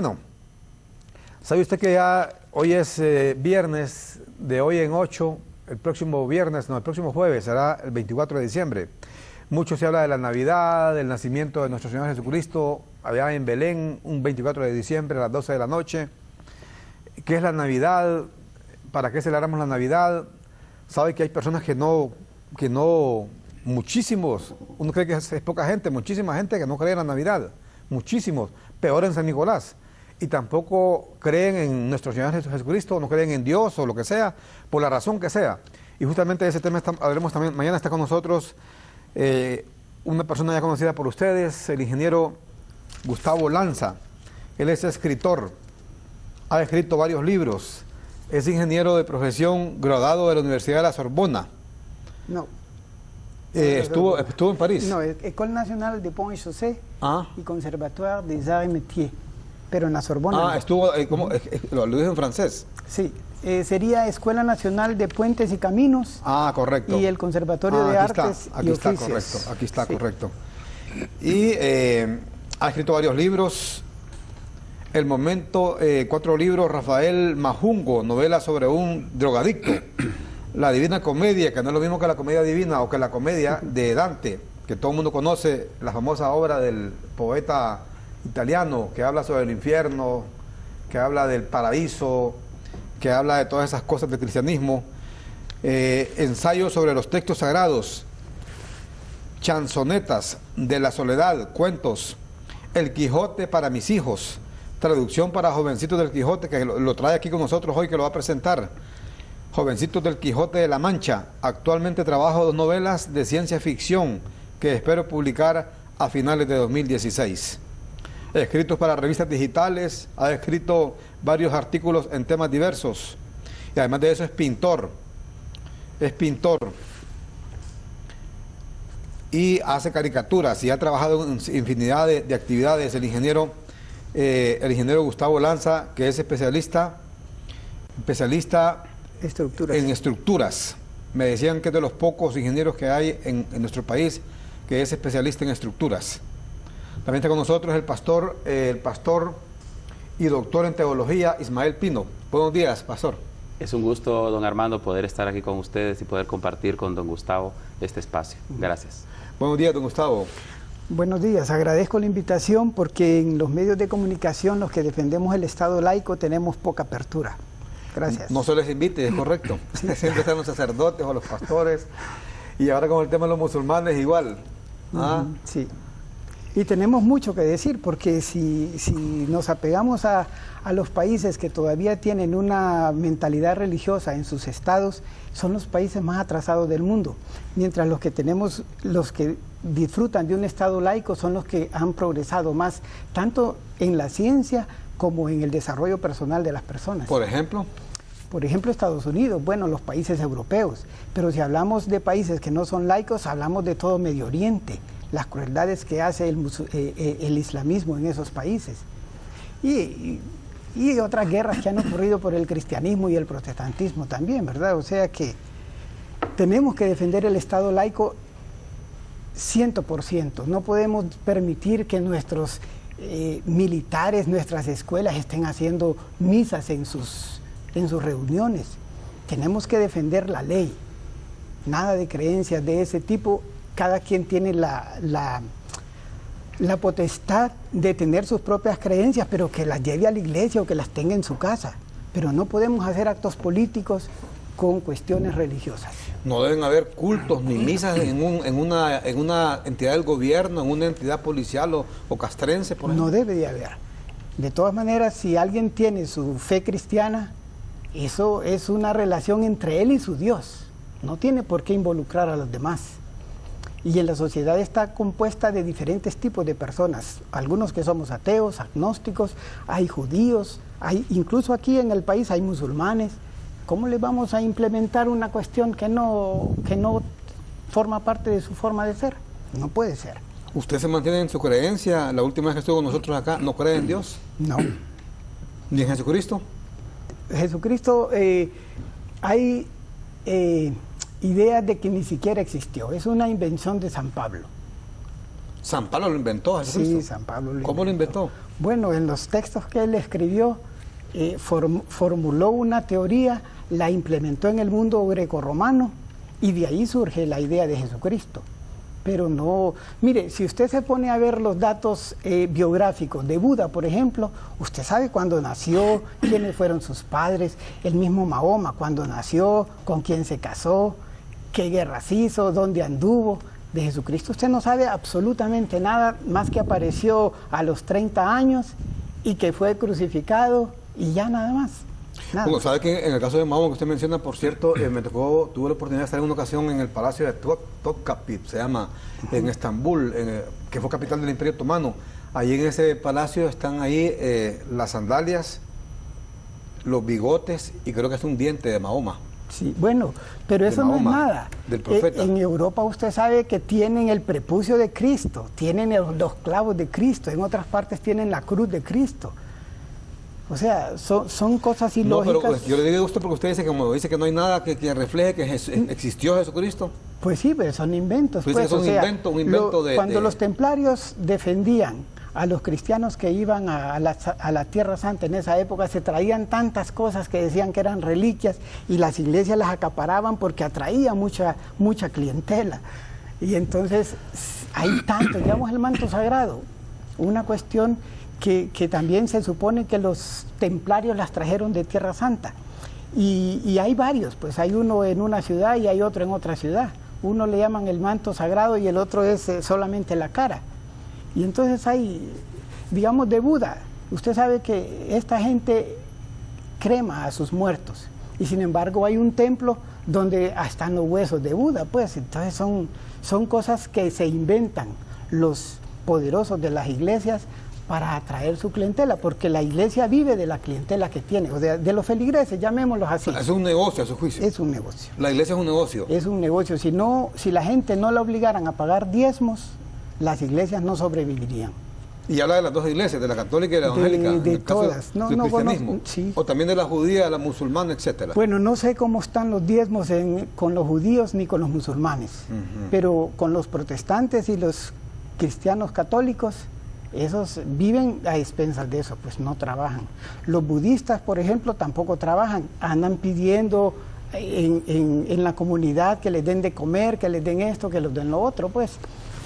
Bueno, ¿sabe usted que ya hoy es viernes, de hoy en 8, el próximo viernes, no, el próximo jueves será el 24 de diciembre? Mucho se habla de la Navidad, del nacimiento de nuestro Señor Jesucristo, allá en Belén, un 24 de diciembre a las 12 de la noche. ¿Qué es la Navidad? ¿Para qué celebramos la Navidad? Sabe que hay personas que no, muchísimos, uno cree que es poca gente, muchísima gente que no cree en la Navidad, muchísimos, peor en San Nicolás, y tampoco creen en nuestro Señor Jesucristo, no creen en Dios o lo que sea, por la razón que sea. Y justamente de ese tema hablaremos también. Mañana está con nosotros una persona ya conocida por ustedes, el ingeniero Gustavo Lanza. Él es escritor, ha escrito varios libros, es ingeniero de profesión, graduado de la Universidad de la Sorbona. No. Estuvo en París. No, École Nationale de Pont et Chaussée y Conservatoire des Arts et Métiers, pero en la Sorbona. Estuvo, lo dijo en francés. Sí, sería Escuela Nacional de Puentes y Caminos. Correcto. Y el Conservatorio de Artes y Oficios. Correcto, aquí está, sí. Correcto. Y ha escrito varios libros. El momento, 4 libros, Rafael Majungo, novela sobre un drogadicto. La Divina Comedia, que no es lo mismo que la Comedia Divina o que la Comedia de Dante, que todo el mundo conoce, la famosa obra del poeta italiano, que habla sobre el infierno, que habla del paraíso, que habla de todas esas cosas del cristianismo. Ensayos sobre los textos sagrados, chanzonetas de la soledad, cuentos, El Quijote para mis hijos, traducción para Jovencitos del Quijote, que lo trae aquí con nosotros hoy, que lo va a presentar. Jovencitos del Quijote de la Mancha. Actualmente trabajo 2 novelas de ciencia ficción que espero publicar a finales de 2016. Escritos para revistas digitales, ha escrito varios artículos en temas diversos. Y además de eso es pintor. Es pintor. Y hace caricaturas y ha trabajado en infinidad de actividades. El ingeniero Gustavo Lanza, que es especialista en estructuras. Me decían que es de los pocos ingenieros que hay en nuestro país que es especialista en estructuras. También está con nosotros el pastor y doctor en teología, Ismael Pino. Buenos días, pastor. Es un gusto, don Armando, poder estar aquí con ustedes y poder compartir con don Gustavo este espacio. Gracias. Buenos días, don Gustavo. Buenos días, agradezco la invitación porque en los medios de comunicación, los que defendemos el Estado laico, tenemos poca apertura. Gracias. No se les invite, es correcto. Siempre están los sacerdotes o los pastores. Y ahora con el tema de los musulmanes igual. Sí. Y tenemos mucho que decir, porque si nos apegamos a los países que todavía tienen una mentalidad religiosa en sus estados, son los países más atrasados del mundo. Mientras los que disfrutan de un estado laico son los que han progresado más, tanto en la ciencia como en el desarrollo personal de las personas. ¿Por ejemplo? Por ejemplo, Estados Unidos, bueno, los países europeos. Pero si hablamos de países que no son laicos, hablamos de todo Medio Oriente, las crueldades que hace el islamismo en esos países. Y otras guerras que han ocurrido por el cristianismo y el protestantismo también, ¿verdad? O sea que tenemos que defender el Estado laico 100%. No podemos permitir que nuestros militares, nuestras escuelas estén haciendo misas en sus reuniones. Tenemos que defender la ley. Nada de creencias de ese tipo. Cada quien tiene la potestad de tener sus propias creencias, pero que las lleve a la iglesia o que las tenga en su casa. Pero no podemos hacer actos políticos con cuestiones religiosas. No deben haber cultos ni misas en una entidad del gobierno, en una entidad policial o castrense, por ejemplo. No debe de haber. De todas maneras, si alguien tiene su fe cristiana, eso es una relación entre él y su Dios. No tiene por qué involucrar a los demás. Y en la sociedad está compuesta de diferentes tipos de personas. Algunos que somos ateos, agnósticos, hay judíos, incluso aquí en el país hay musulmanes. ¿Cómo le vamos a implementar una cuestión que no forma parte de su forma de ser? No puede ser. ¿Usted se mantiene en su creencia? La última vez que estuvo con nosotros acá, ¿no cree en Dios? No. ¿Ni en Jesucristo? Jesucristo, hay ideas de que ni siquiera existió. Es una invención de San Pablo. ¿San Pablo lo inventó, Jesucristo? Sí, San Pablo lo ¿Cómo lo inventó? Bueno, en los textos que él escribió, formuló una teoría, la implementó en el mundo grecorromano y de ahí surge la idea de Jesucristo. Pero no, mire, si usted se pone a ver los datos biográficos de Buda, por ejemplo, usted sabe cuándo nació, quiénes fueron sus padres, el mismo Mahoma, cuándo nació, con quién se casó, qué guerras hizo, dónde anduvo. De Jesucristo usted no sabe absolutamente nada, más que apareció a los 30 años y que fue crucificado y ya nada más. Nada. Bueno, sabe que en el caso de Mahoma que usted menciona, por cierto, tuve la oportunidad de estar en una ocasión en el Palacio de Topkapi, se llama, en Estambul, que fue capital del Imperio Otomano. Allí en ese palacio están ahí las sandalias, los bigotes y creo que es un diente de Mahoma. Sí, bueno, pero eso no es nada. Del profeta. En Europa usted sabe que tienen el prepucio de Cristo, tienen los clavos de Cristo, en otras partes tienen la cruz de Cristo. O sea, son cosas ilógicas. No, pero yo le digo a usted porque usted dice, como dice que no hay nada que refleje que existió Jesucristo. Pues sí, pero son inventos. Pues es un invento cuando los templarios defendían a los cristianos que iban a la Tierra Santa en esa época, se traían tantas cosas que decían que eran reliquias y las iglesias las acaparaban porque atraía mucha clientela. Y entonces hay tanto, digamos el manto sagrado, una cuestión que también se supone que los templarios las trajeron de Tierra Santa. Y hay varios, pues hay uno en una ciudad y hay otro en otra ciudad. Uno le llaman el manto sagrado y el otro es solamente la cara. Y entonces hay, digamos, de Buda. Usted sabe que esta gente crema a sus muertos. Y sin embargo hay un templo donde están los huesos de Buda, pues. Entonces son cosas que se inventan los poderosos de las iglesias para atraer su clientela, porque la iglesia vive de la clientela que tiene, o de los feligreses, llamémoslos así. Es un negocio a su juicio. Es un negocio. La iglesia es un negocio. Es un negocio. Si la gente no la obligaran a pagar diezmos, las iglesias no sobrevivirían. Y habla de las dos iglesias, de la católica y la evangélica. De todas. Del cristianismo. Sí. O también de la judía, la musulmana, etcétera. Bueno, no sé cómo están los diezmos con los judíos ni con los musulmanes, pero con los protestantes y los cristianos católicos, esos viven a expensas de eso, pues no trabajan. Los budistas, por ejemplo, tampoco trabajan, andan pidiendo en la comunidad que les den de comer, que les den esto, que les den lo otro, pues.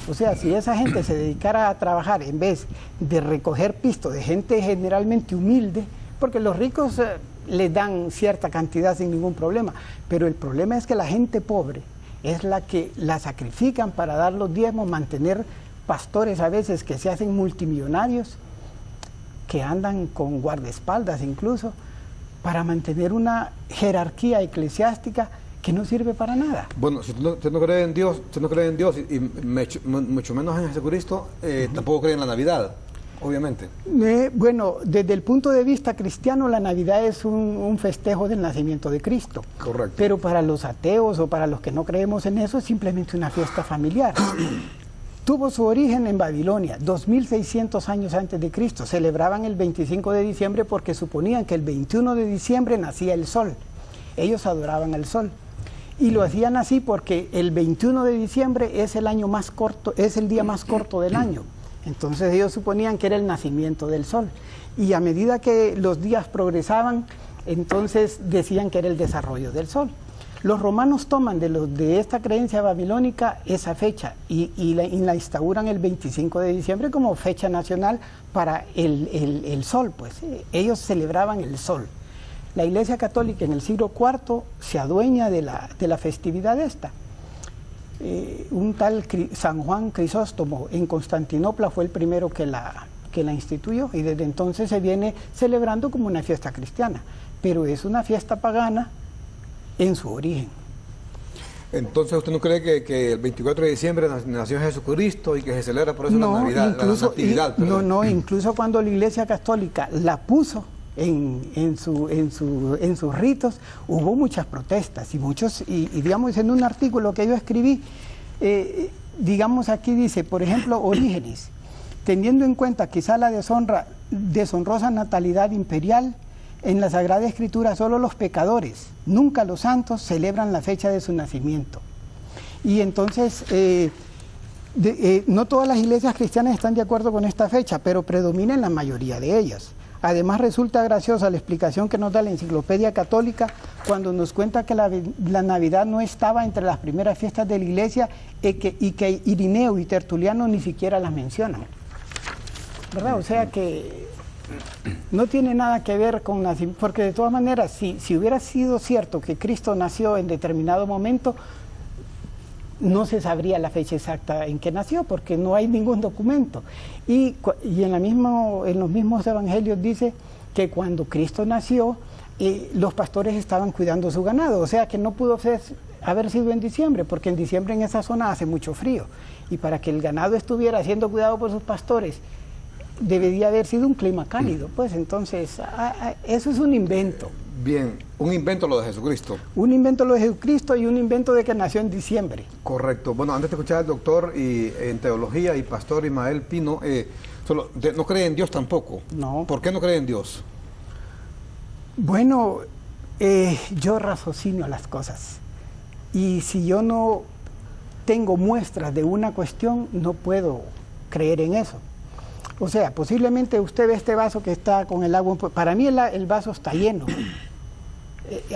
O sea, si esa gente se dedicara a trabajar en vez de recoger pisto de gente generalmente humilde, porque los ricos les dan cierta cantidad sin ningún problema, pero el problema es que la gente pobre es la que la sacrifican para dar los diezmos, mantener pastores a veces que se hacen multimillonarios, que andan con guardaespaldas incluso, para mantener una jerarquía eclesiástica que no sirve para nada. Bueno, si usted no cree en Dios, y mucho menos en Jesucristo, tampoco cree en la Navidad, obviamente. Bueno, desde el punto de vista cristiano, la Navidad es un festejo del nacimiento de Cristo. Correcto. Pero para los ateos o para los que no creemos en eso, es simplemente una fiesta familiar. Tuvo su origen en Babilonia, 2600 años antes de Cristo. Celebraban el 25 de diciembre porque suponían que el 21 de diciembre nacía el sol. Ellos adoraban al sol. Y lo hacían así porque el 21 de diciembre es el año más corto, es el día más corto del año. Entonces ellos suponían que era el nacimiento del sol. Y a medida que los días progresaban, entonces decían que era el desarrollo del sol. Los romanos toman de esta creencia babilónica esa fecha y la instauran el 25 de diciembre como fecha nacional para el sol, pues. Ellos celebraban el sol. La Iglesia Católica en el siglo IV se adueña de la festividad esta. Un tal San Juan Crisóstomo en Constantinopla fue el primero que la instituyó y desde entonces se viene celebrando como una fiesta cristiana, pero es una fiesta pagana en su origen. Entonces, ¿usted no cree que el 24 de diciembre nació Jesucristo y que se celebra por eso la Navidad, incluso, la Natividad? No, incluso cuando la Iglesia Católica la puso en sus ritos, hubo muchas protestas y digamos en un artículo que yo escribí, digamos aquí dice, por ejemplo, Orígenes, teniendo en cuenta quizá la deshonrosa natalidad imperial, en la Sagrada Escritura solo los pecadores, nunca los santos, celebran la fecha de su nacimiento. Y entonces No todas las iglesias cristianas están de acuerdo con esta fecha, pero predomina en la mayoría de ellas. Además, resulta graciosa la explicación que nos da la Enciclopedia Católica cuando nos cuenta que la Navidad no estaba entre las primeras fiestas de la iglesia y que Irineo y Tertuliano ni siquiera las mencionan. ¿Verdad? O sea que no tiene nada que ver con nacimiento, porque de todas maneras, si hubiera sido cierto que Cristo nació en determinado momento, no se sabría la fecha exacta en que nació, porque no hay ningún documento. Y en los mismos evangelios dice que cuando Cristo nació, los pastores estaban cuidando su ganado, o sea que no pudo haber sido en diciembre, porque en diciembre en esa zona hace mucho frío, y para que el ganado estuviera siendo cuidado por sus pastores, debería haber sido un clima cálido, pues entonces eso es un invento. Bien, un invento lo de Jesucristo. Un invento lo de Jesucristo y un invento de que nació en diciembre. Correcto. Bueno, antes de escuchar al doctor en teología y pastor Ismael Pino, no cree en Dios tampoco. No. ¿Por qué no cree en Dios? Bueno, yo raciocinio las cosas. Y si yo no tengo muestras de una cuestión, no puedo creer en eso. O sea, posiblemente usted ve este vaso que está con el agua. Para mí el vaso está lleno.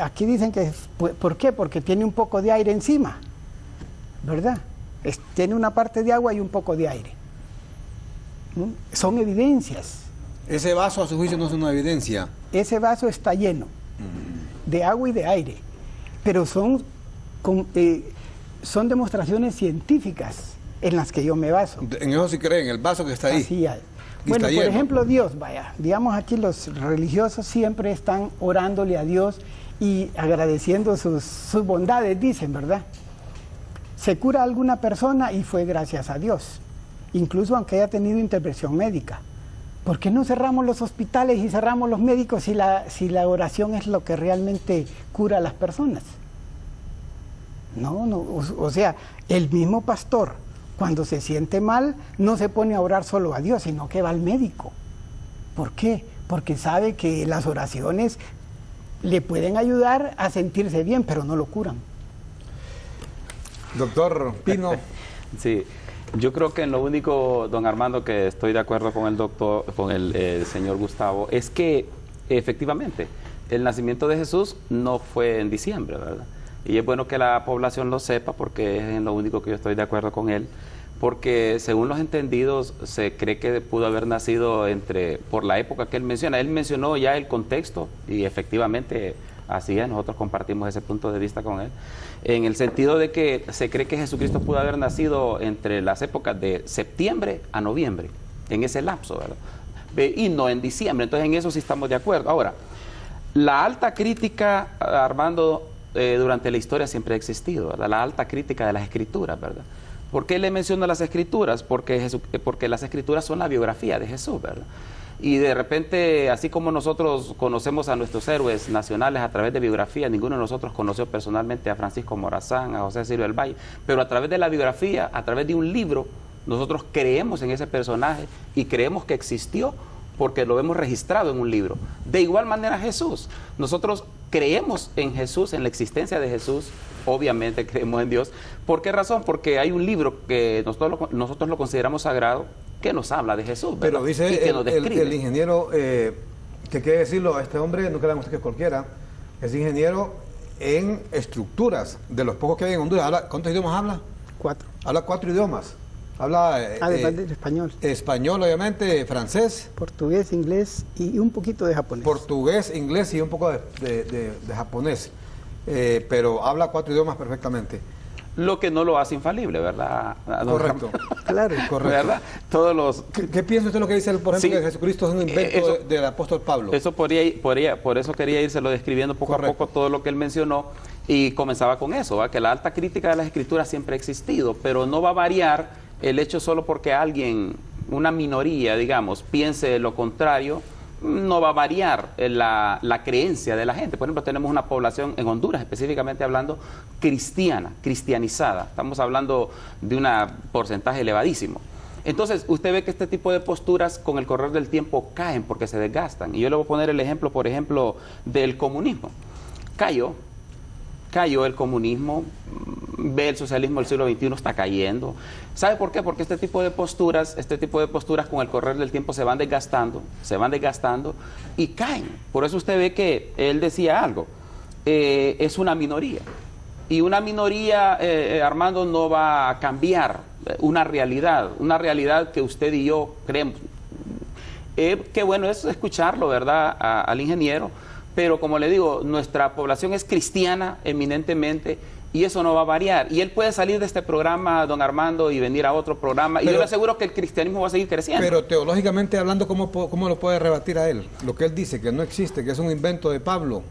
Aquí dicen que, ¿por qué? Porque tiene un poco de aire encima, ¿verdad? Tiene una parte de agua y un poco de aire. Son evidencias. Ese vaso, a su juicio, no es una evidencia. Ese vaso está lleno de agua y de aire, pero son demostraciones científicas en las que yo me baso. En eso sí creen, el vaso que está ahí. Así es. Bueno, por ejemplo, Dios, digamos aquí los religiosos siempre están orándole a Dios y agradeciendo sus bondades, dicen, ¿verdad? Se cura a alguna persona y fue gracias a Dios, incluso aunque haya tenido intervención médica. ¿Por qué no cerramos los hospitales y cerramos los médicos si la oración es lo que realmente cura a las personas? No, o sea, el mismo pastor, cuando se siente mal, no se pone a orar solo a Dios, sino que va al médico. ¿Por qué? Porque sabe que las oraciones le pueden ayudar a sentirse bien, pero no lo curan. Doctor Pino. Sí, yo creo que en lo único, don Armando, que estoy de acuerdo con el señor Gustavo, es que efectivamente el nacimiento de Jesús no fue en diciembre, ¿verdad? Y es bueno que la población lo sepa, porque es en lo único que yo estoy de acuerdo con él, porque según los entendidos se cree que pudo haber nacido por la época que él menciona. Él mencionó ya el contexto y efectivamente así es, nosotros compartimos ese punto de vista con él, en el sentido de que se cree que Jesucristo pudo haber nacido entre las épocas de septiembre a noviembre, en ese lapso, ¿verdad? Y no en diciembre, entonces en eso sí estamos de acuerdo. Ahora, la alta crítica, Armando, durante la historia siempre ha existido, ¿verdad? La alta crítica de las escrituras, ¿verdad? ¿Por qué le menciono las escrituras? Porque las escrituras son la biografía de Jesús, ¿verdad? Y de repente, así como nosotros conocemos a nuestros héroes nacionales a través de biografía, ninguno de nosotros conoció personalmente a Francisco Morazán, a José Silvio del Valle, pero a través de la biografía, a través de un libro, nosotros creemos en ese personaje y creemos que existió porque lo hemos registrado en un libro. De igual manera Jesús. Nosotros creemos en Jesús, en la existencia de Jesús, obviamente creemos en Dios. ¿Por qué razón? Porque hay un libro que nosotros lo consideramos sagrado que nos habla de Jesús, ¿verdad? Pero dice y que nos describe. el ingeniero, que quiere decirlo a este hombre, no crean ustedes que cualquiera, es ingeniero en estructuras, de los pocos que hay en Honduras. ¿Cuántos idiomas habla? 4. Habla 4 idiomas. Habla Además del español. Español, obviamente, francés. Portugués, inglés y un poquito de japonés. Portugués, inglés y un poco de japonés. Pero habla 4 idiomas perfectamente. Lo que no lo hace infalible, ¿verdad? Correcto. Claro, correcto. ¿Verdad? Todos los... ¿Qué piensa usted lo que dice, por ejemplo, Sí, que Jesucristo es un invento del apóstol Pablo? Por eso quería írselo describiendo poco a poco todo lo que él mencionó, y comenzaba con eso, ¿va? Que la alta crítica de las escrituras siempre ha existido, pero no va a variar el hecho solo porque alguien, una minoría, digamos, piense lo contrario. No va a variar la creencia de la gente. Por ejemplo, tenemos una población en Honduras, específicamente hablando, cristianizada. Estamos hablando de un porcentaje elevadísimo. Entonces, usted ve que este tipo de posturas con el correr del tiempo caen porque se desgastan. Y yo le voy a poner el ejemplo, por ejemplo, del comunismo. Cayó, cayó el comunismo, ve el socialismo del siglo XXI está cayendo. ¿Sabe por qué? Porque este tipo de posturas con el correr del tiempo se van desgastando y caen. Por eso usted ve que él decía algo, es una minoría. Y una minoría, Armando, no va a cambiar una realidad que usted y yo creemos. Qué bueno es escucharlo, ¿verdad?, al ingeniero, pero como le digo, nuestra población es cristiana eminentemente y eso no va a variar. Y él puede salir de este programa, don Armando, y venir a otro programa, y yo le aseguro que el cristianismo va a seguir creciendo. Pero teológicamente hablando, ¿cómo lo puede rebatir a él? Lo que él dice, que no existe, que es un invento de Pablo.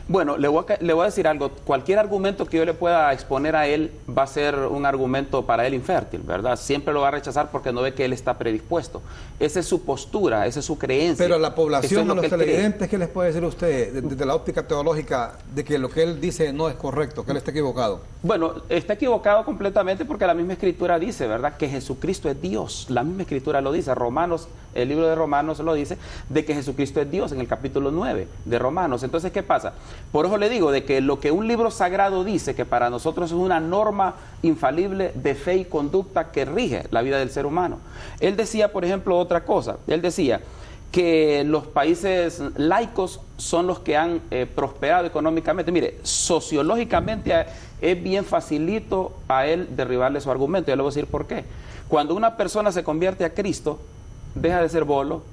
Bueno, le voy a decir algo. Cualquier argumento que yo le pueda exponer a él va a ser un argumento para él infértil, ¿verdad? Siempre lo va a rechazar porque no ve que él está predispuesto. Esa es su postura, esa es su creencia. Pero a la población, a los televidentes, ¿qué les puede decir usted desde la óptica teológica de que lo que él dice no es correcto, que él está equivocado? Bueno, está equivocado completamente porque la misma Escritura dice, ¿verdad?, que Jesucristo es Dios. La misma Escritura lo dice. Romanos, el libro de Romanos lo dice, de que Jesucristo es Dios en el capítulo 9 de Romanos. Entonces, ¿qué pasa? Por eso le digo de que lo que un libro sagrado dice, que para nosotros es una norma infalible de fe y conducta que rige la vida del ser humano. Él decía, por ejemplo, otra cosa. Él decía que los países laicos son los que han prosperado económicamente. Mire, sociológicamente es bien facilito a él derribarle su argumento. Ya le voy a decir por qué. Cuando una persona se convierte a Cristo, deja de ser bolo,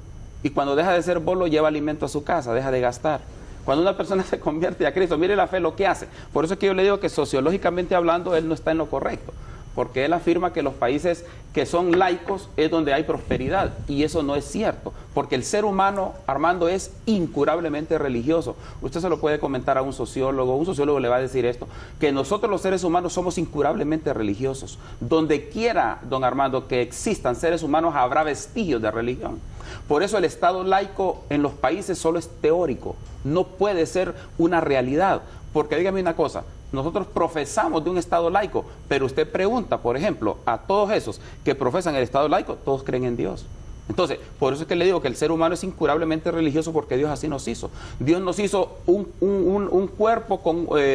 y cuando deja de ser bolo lleva alimento a su casa, deja de gastar. Cuando una persona se convierte a Cristo, mire la fe lo que hace. Por eso es que yo le digo que sociológicamente hablando, él no está en lo correcto. Porque él afirma que los países que son laicos es donde hay prosperidad. Y eso no es cierto. Porque el ser humano, Armando, es incurablemente religioso. Usted se lo puede comentar a un sociólogo le va a decir esto, que nosotros los seres humanos somos incurablemente religiosos. Donde quiera, don Armando, que existan seres humanos, habrá vestigios de religión. Por eso el Estado laico en los países solo es teórico, no puede ser una realidad. Porque dígame una cosa, nosotros profesamos de un Estado laico, pero usted pregunta, por ejemplo, a todos esos que profesan el Estado laico, todos creen en Dios. Entonces, por eso es que le digo que el ser humano es incurablemente religioso, porque Dios así nos hizo. Dios nos hizo un cuerpo,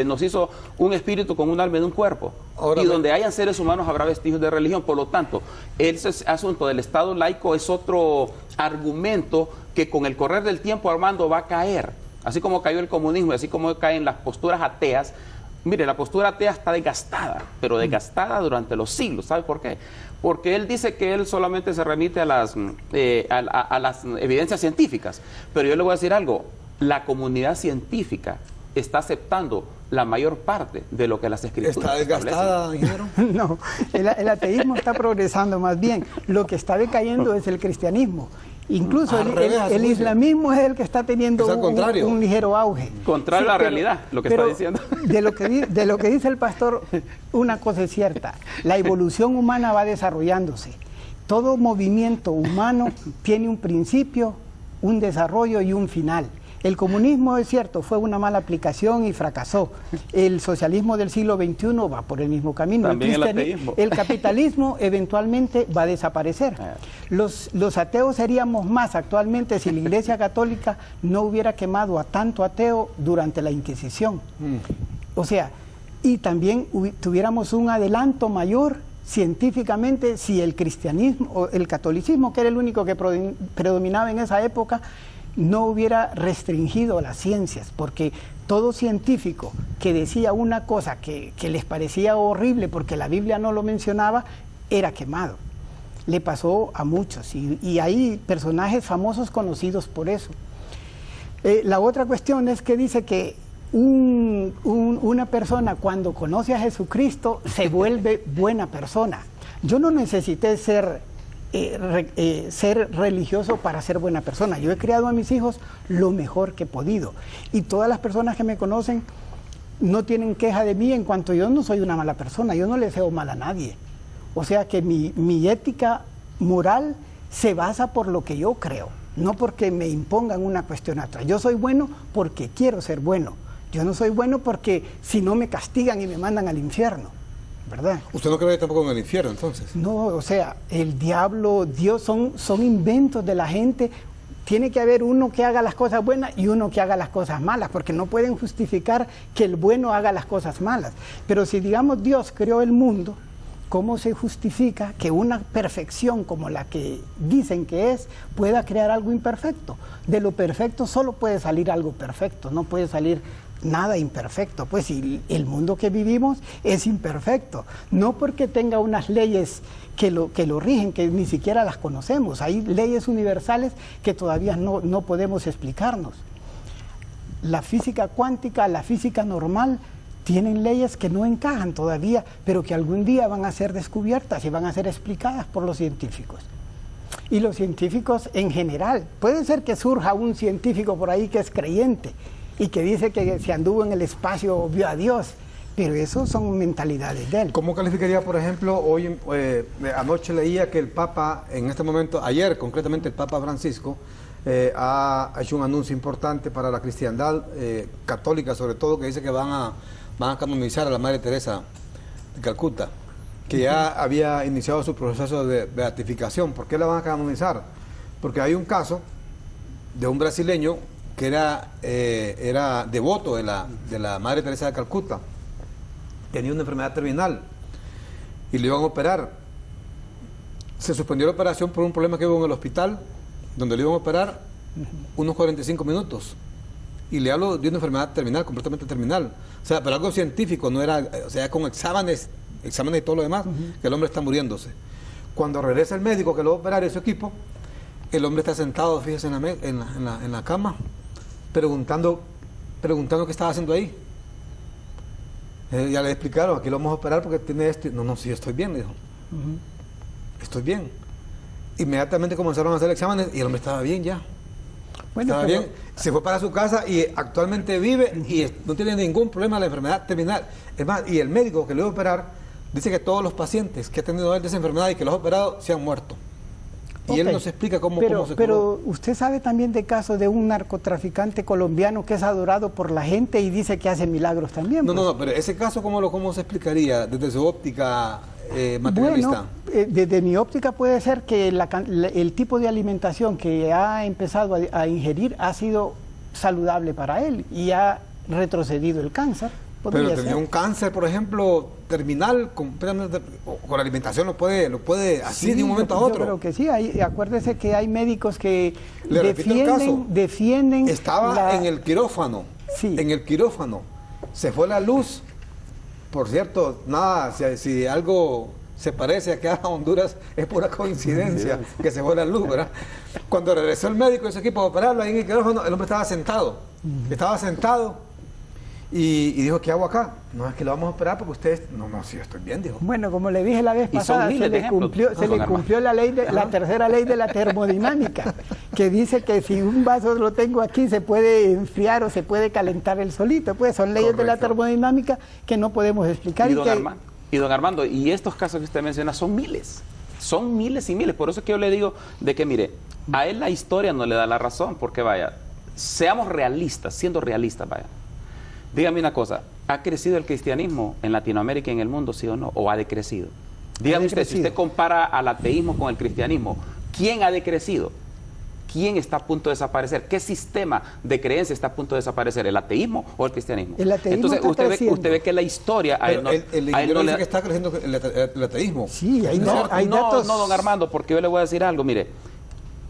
nos hizo un espíritu con un alma en un cuerpo. Ahora, y donde hayan seres humanos habrá vestigios de religión. Por lo tanto, ese asunto del Estado laico es otro argumento que con el correr del tiempo, Armando, va a caer. Así como cayó el comunismo y así como caen las posturas ateas. Mire, la postura atea está desgastada, pero desgastada durante los siglos. ¿Sabe por qué? Porque él dice que él solamente se remite a las evidencias científicas. Pero yo le voy a decir algo, la comunidad científica está aceptando la mayor parte de lo que las escrituras ¿Está desgastada, ingeniero? No, el ateísmo está progresando más bien. Lo que está decayendo es el cristianismo. Incluso el islamismo es el que está teniendo un ligero auge. Contrario a la realidad, lo que está diciendo. De lo que dice el pastor, una cosa es cierta. La evolución humana va desarrollándose. Todo movimiento humano tiene un principio, un desarrollo y un final. El comunismo, es cierto, fue una mala aplicación y fracasó. El socialismo del siglo XXI va por el mismo camino. También el ateísmo. El capitalismo eventualmente va a desaparecer. Los ateos seríamos más actualmente si la Iglesia Católica no hubiera quemado a tanto ateo durante la Inquisición. O sea, y también tuviéramos un adelanto mayor científicamente si el cristianismo o el catolicismo, que era el único que predominaba en esa época, no hubiera restringido las ciencias, porque todo científico que decía una cosa que les parecía horrible porque la Biblia no lo mencionaba, era quemado. Le pasó a muchos y hay personajes famosos conocidos por eso. La otra cuestión es que dice que una persona cuando conoce a Jesucristo se vuelve buena persona. Yo no necesité ser religioso para ser buena persona. Yo he criado a mis hijos lo mejor que he podido y todas las personas que me conocen no tienen queja de mí en cuanto yo no soy una mala persona, yo no le deseo mal a nadie. O sea que mi ética moral se basa por lo que yo creo, no porque me impongan una cuestión atrás. Yo soy bueno porque quiero ser bueno, yo no soy bueno porque si no me castigan y me mandan al infierno, ¿verdad? ¿Usted no cree tampoco en el infierno, entonces? No, o sea, el diablo, Dios son inventos de la gente tiene que haber uno que haga las cosas buenas y uno que haga las cosas malas, porque no pueden justificar que el bueno haga las cosas malas. Pero si, digamos, Dios creó el mundo, ¿cómo se justifica que una perfección como la que dicen que es pueda crear algo imperfecto? De lo perfecto solo puede salir algo perfecto, no puede salir nada imperfecto. Pues si el mundo que vivimos es imperfecto, no porque tenga unas leyes que lo rigen, que ni siquiera las conocemos. Hay leyes universales que todavía no podemos explicarnos. La física cuántica, la física normal, tienen leyes que no encajan todavía, pero que algún día van a ser descubiertas y van a ser explicadas por los científicos. Y los científicos en general, puede ser que surja un científico por ahí que es creyente y que dice que si anduvo en el espacio vio a Dios, pero eso son mentalidades de él. ¿Cómo calificaría, por ejemplo, hoy, anoche leía que el Papa, en este momento, ayer concretamente el Papa Francisco, ha hecho un anuncio importante para la cristiandad católica, sobre todo, que dice que van a canonizar a la Madre Teresa de Calcuta, que ya había iniciado su proceso de beatificación. ¿Por qué la van a canonizar? Porque hay un caso de un brasileño que era devoto de la Madre Teresa de Calcuta. Tenía una enfermedad terminal y le iban a operar. Se suspendió la operación por un problema que hubo en el hospital, donde le iban a operar unos 45 minutos. Y le hablo de una enfermedad terminal, completamente terminal. O sea, pero algo científico, no era, o sea, con exámenes y todo lo demás, que el hombre está muriéndose. Cuando regresa el médico que lo va a operar y su equipo, el hombre está sentado, fíjese, en la cama, preguntando qué estaba haciendo ahí. Ya le explicaron, aquí lo vamos a operar porque tiene esto. No, sí, estoy bien, le dijo. Estoy bien. Inmediatamente comenzaron a hacer exámenes y el hombre estaba bien ya. Bueno, estaba bien, se fue para su casa y actualmente vive y no tiene ningún problema de la enfermedad terminal. Es más, y el médico que lo iba a operar dice que todos los pacientes que ha tenido él de esa enfermedad y que los ha operado se han muerto. Y él nos explica cómo se curó. Pero usted sabe también de casos de un narcotraficante colombiano que es adorado por la gente y dice que hace milagros también. No, pero ese caso, ¿cómo se explicaría desde su óptica materialista? Bueno, desde mi óptica puede ser que el tipo de alimentación que ha empezado a ingerir ha sido saludable para él y ha retrocedido el cáncer. Pero tenía un cáncer, por ejemplo, terminal, con la alimentación lo puede así sí, de un momento a otro. Yo creo que sí, acuérdese que hay médicos que defienden. Estaba en el quirófano, sí. Se fue la luz, por cierto, nada, si algo se parece acá a Honduras, es pura coincidencia que se fue la luz, ¿verdad? Cuando regresó el médico y su equipo a operarlo ahí en el quirófano, el hombre estaba sentado. Y dijo, ¿qué hago acá? No, es que lo vamos a operar porque ustedes... No, sí, estoy bien, dijo. Bueno, como le dije la vez pasada, se le cumplió la tercera ley de la termodinámica, que dice que si un vaso lo tengo aquí, se puede enfriar o se puede calentar el solito. Pues son leyes de la termodinámica que no podemos explicar. Y don Armando, y estos casos que usted menciona son miles y miles. Por eso es que yo le digo de que, mire, a él la historia no le da la razón, porque vaya, seamos realistas, siendo realistas, vaya. Dígame una cosa, ¿ha crecido el cristianismo en Latinoamérica y en el mundo, sí o no? ¿O ha decrecido? Dígame usted, si usted compara al ateísmo con el cristianismo, ¿quién ha decrecido? ¿Quién está a punto de desaparecer? ¿Qué sistema de creencia está a punto de desaparecer? ¿El ateísmo o el cristianismo? El ateísmo. Entonces, usted ve que la historia... dice que está creciendo el ateísmo. Sí, hay datos... No, don Armando, porque yo le voy a decir algo, mire.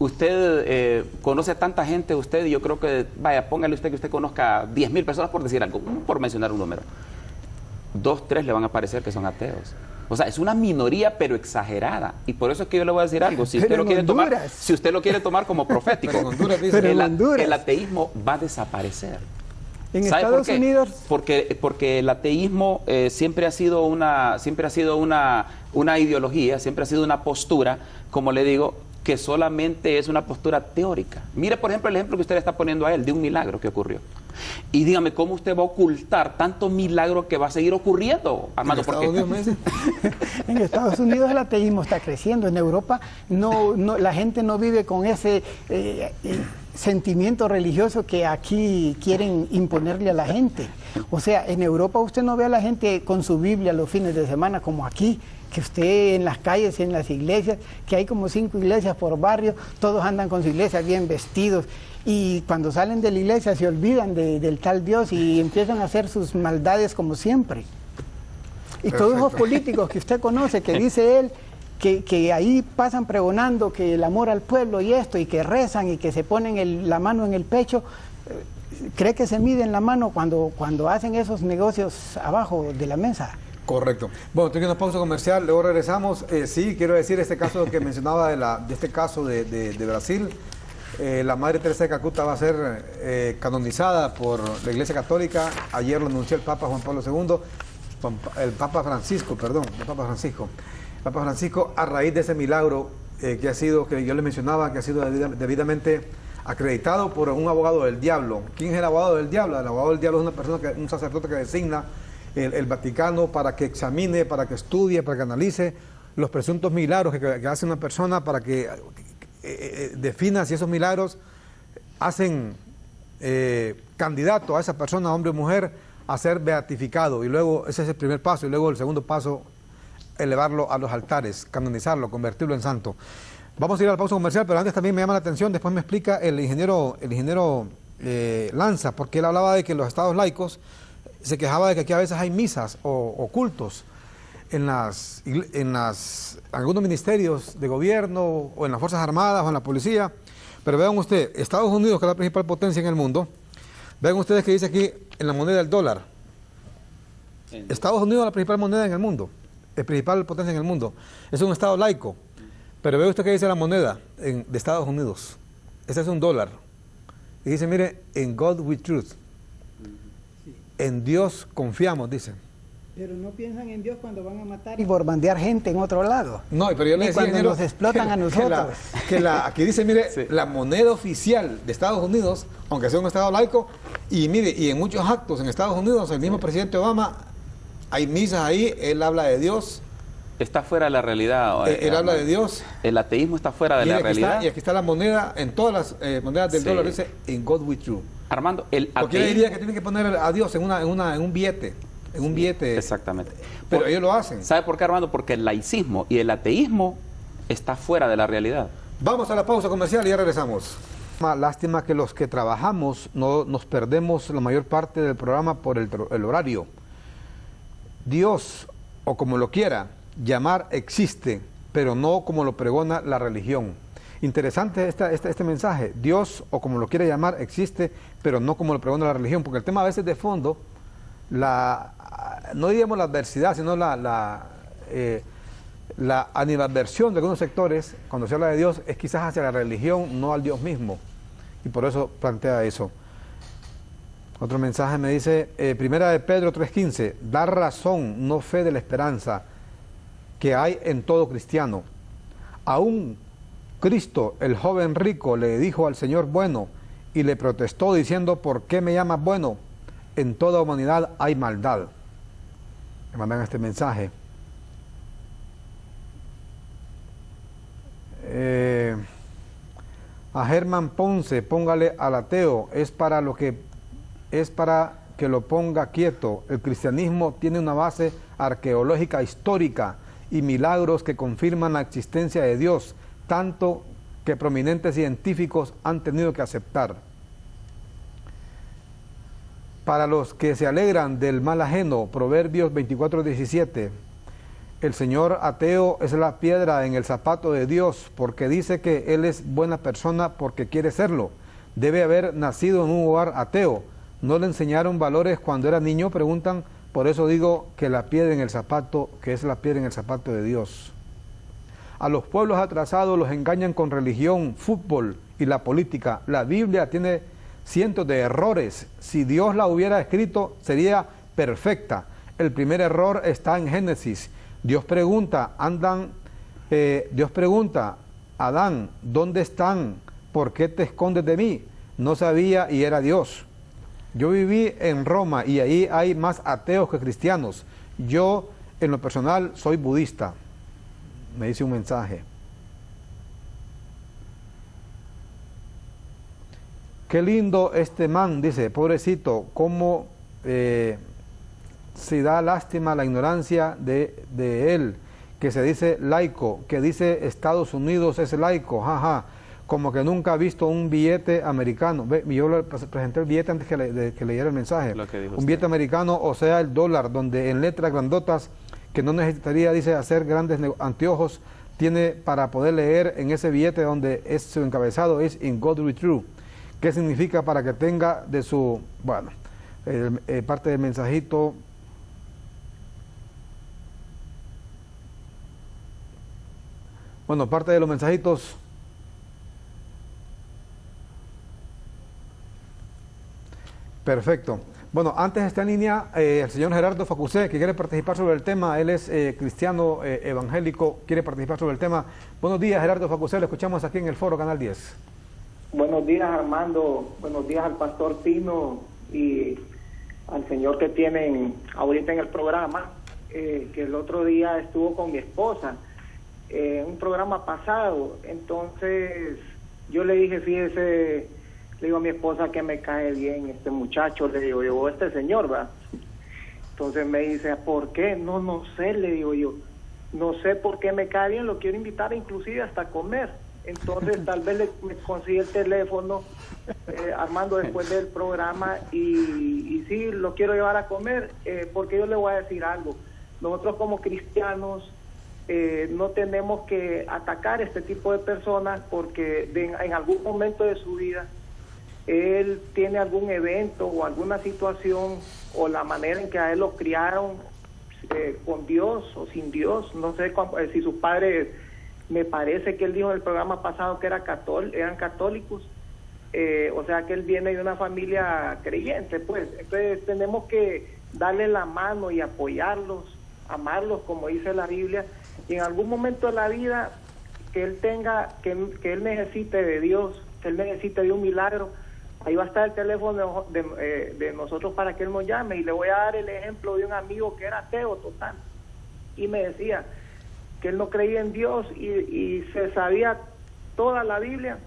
Usted conoce a tanta gente, y yo creo que, vaya, póngale usted que usted conozca 10.000 personas, por decir algo, por mencionar un número. 2, 3 le van a parecer que son ateos. O sea, es una minoría, pero exagerada. Y por eso es que yo le voy a decir algo. Si usted lo quiere tomar como profético, el ateísmo va a desaparecer. En Estados Unidos... Porque el ateísmo siempre ha sido una ideología, siempre ha sido una postura, como le digo, que solamente es una postura teórica. Mire, por ejemplo, el ejemplo que usted le está poniendo a él de un milagro que ocurrió. Y dígame, ¿cómo usted va a ocultar tanto milagro que va a seguir ocurriendo, Armando? En Estados Unidos el ateísmo está creciendo. En Europa la gente no vive con ese sentimiento religioso que aquí quieren imponerle a la gente. O sea, en Europa usted no ve a la gente con su Biblia los fines de semana como aquí, que usted en las calles, en las iglesias, que hay como 5 iglesias por barrio, todos andan con su iglesia bien vestidos, y cuando salen de la iglesia se olvidan del tal Dios y empiezan a hacer sus maldades como siempre. Y todos esos políticos que usted conoce, que dice él, que ahí pasan pregonando que el amor al pueblo y esto, y que rezan y que se ponen la mano en el pecho, ¿cree que se miden la mano cuando hacen esos negocios abajo de la mesa? Correcto. Bueno, tengo una pausa comercial, luego regresamos. Sí, quiero decir este caso que mencionaba de este caso de Brasil. La Madre Teresa de Calcuta va a ser canonizada por la Iglesia Católica. Ayer lo anunció el Papa Juan Pablo II, el Papa Francisco, Papa Francisco, a raíz de ese milagro que ha sido, que yo les mencionaba, que ha sido debidamente acreditado por un abogado del diablo. ¿Quién es el abogado del diablo? El abogado del diablo es una persona, un sacerdote que designa el Vaticano para que examine, para que estudie, para que analice los presuntos milagros que hace una persona, para que defina si esos milagros hacen candidato a esa persona, hombre o mujer, a ser beatificado. Y luego ese es el primer paso, y luego el segundo paso, elevarlo a los altares, canonizarlo, convertirlo en santo. Vamos a ir a la pausa comercial, pero antes también me llama la atención, después me explica el ingeniero Lanza, porque él hablaba de que los estados laicos se quejaba de que aquí a veces hay misas o cultos en algunos ministerios de gobierno o en las Fuerzas Armadas o en la policía. Pero vean ustedes, Estados Unidos, que es la principal potencia en el mundo, vean ustedes que dice aquí en la moneda del dólar. Estados Unidos es la principal moneda en el mundo, la principal potencia en el mundo. Es un estado laico. Pero ve usted que dice la moneda de Estados Unidos. Ese es un dólar. Y dice, mire, in God we trust. En Dios confiamos, dicen. Pero no piensan en Dios cuando van a matar y bombardear gente en otro lado. No, pero yo le decía, cuando nos explotan a nosotros. Aquí dice, mire, sí, la moneda oficial de Estados Unidos, aunque sea un estado laico, y mire, y en muchos actos en Estados Unidos, el mismo presidente Obama, hay misas ahí, él habla de Dios. Está fuera de la realidad. Él habla de Dios. El ateísmo está fuera de la realidad. Y aquí está la moneda, en todas las monedas del dólar dice, in God we trust. Armando, el ateísmo... Porque él diría que tienen que poner a Dios en un billete. En un billete. Exactamente. Pero ellos lo hacen. ¿Sabe por qué, Armando? Porque el laicismo y el ateísmo está fuera de la realidad. Vamos a la pausa comercial y ya regresamos. Lástima que los que trabajamos no nos perdemos la mayor parte del programa por el horario. Dios, o como lo quiera llamar, existe, pero no como lo pregona la religión. Interesante este mensaje. Dios, o como lo quiera llamar, existe, pero no como lo pregona la religión, porque el tema a veces de fondo, no diríamos la adversidad, sino la animadversión de algunos sectores, cuando se habla de Dios, es quizás hacia la religión, no al Dios mismo. Y por eso plantea eso. Otro mensaje me dice, primera de Pedro 3:15, dar razón, no fe de la esperanza que hay en todo cristiano. Aún Cristo, el joven rico, le dijo al Señor bueno y le protestó diciendo, ¿por qué me llamas bueno? En toda humanidad hay maldad. Me mandan este mensaje. A Germán Ponce, póngale al ateo, es para que lo ponga quieto. El cristianismo tiene una base arqueológica histórica y milagros que confirman la existencia de Dios, tanto que prominentes científicos han tenido que aceptar. Para los que se alegran del mal ajeno, Proverbios 24:17, el señor ateo es la piedra en el zapato de Dios, porque dice que él es buena persona porque quiere serlo. Debe haber nacido en un hogar ateo. ¿No le enseñaron valores cuando era niño? Preguntan. Por eso digo que la piedra en el zapato, que es la piedra en el zapato de Dios. A los pueblos atrasados los engañan con religión, fútbol y la política. La Biblia tiene cientos de errores. Si Dios la hubiera escrito, sería perfecta. El primer error está en Génesis. Dios pregunta, Adán, ¿dónde están? ¿Por qué te escondes de mí? No sabía y era Dios. Yo viví en Roma y ahí hay más ateos que cristianos. Yo, en lo personal, soy budista. Me dice un mensaje. Qué lindo este man, dice, pobrecito, cómo si da lástima la ignorancia de él, que se dice laico, que dice Estados Unidos es laico, jaja, como que nunca ha visto un billete americano. Ve, yo le presenté el billete antes de que leyera el mensaje. Un billete americano, o sea, el dólar, donde en letras grandotas, que no necesitaría, dice, hacer grandes anteojos, tiene para poder leer en ese billete donde es su encabezado, es In God We True. ¿Qué significa? Para que tenga de su, bueno, parte del mensajito. Bueno, parte de los mensajitos. Perfecto. Bueno, antes está en línea el señor Gerardo Facusé, que quiere participar sobre el tema. Él es cristiano evangélico, quiere participar sobre el tema. Buenos días, Gerardo Facusé, lo escuchamos aquí en el Foro Canal 10. Buenos días, Armando. Buenos días al pastor Pino y al señor que tienen ahorita en el programa, que el otro día estuvo con mi esposa en un programa pasado. Entonces yo le dije, fíjese, le digo a mi esposa que me cae bien este muchacho, le digo yo, este señor, ¿verdad? Entonces me dice, ¿por qué? No sé, le digo yo, no sé por qué me cae bien, lo quiero invitar inclusive hasta comer. Entonces tal vez me consigue el teléfono, Armando, después del programa y sí, lo quiero llevar a comer, porque yo le voy a decir algo. Nosotros como cristianos no tenemos que atacar a este tipo de personas porque en algún momento de su vida él tiene algún evento o alguna situación o la manera en que a él lo criaron con Dios o sin Dios, no sé si sus padres, me parece que él dijo en el programa pasado que eran católicos, o sea que él viene de una familia creyente, pues. Entonces tenemos que darle la mano y apoyarlos, amarlos como dice la Biblia, y en algún momento de la vida que él tenga, que él necesite de Dios, que él necesite de un milagro, ahí va a estar el teléfono de nosotros para que él nos llame. Y le voy a dar el ejemplo de un amigo que era ateo total y me decía que él no creía en Dios y se sabía toda la Biblia,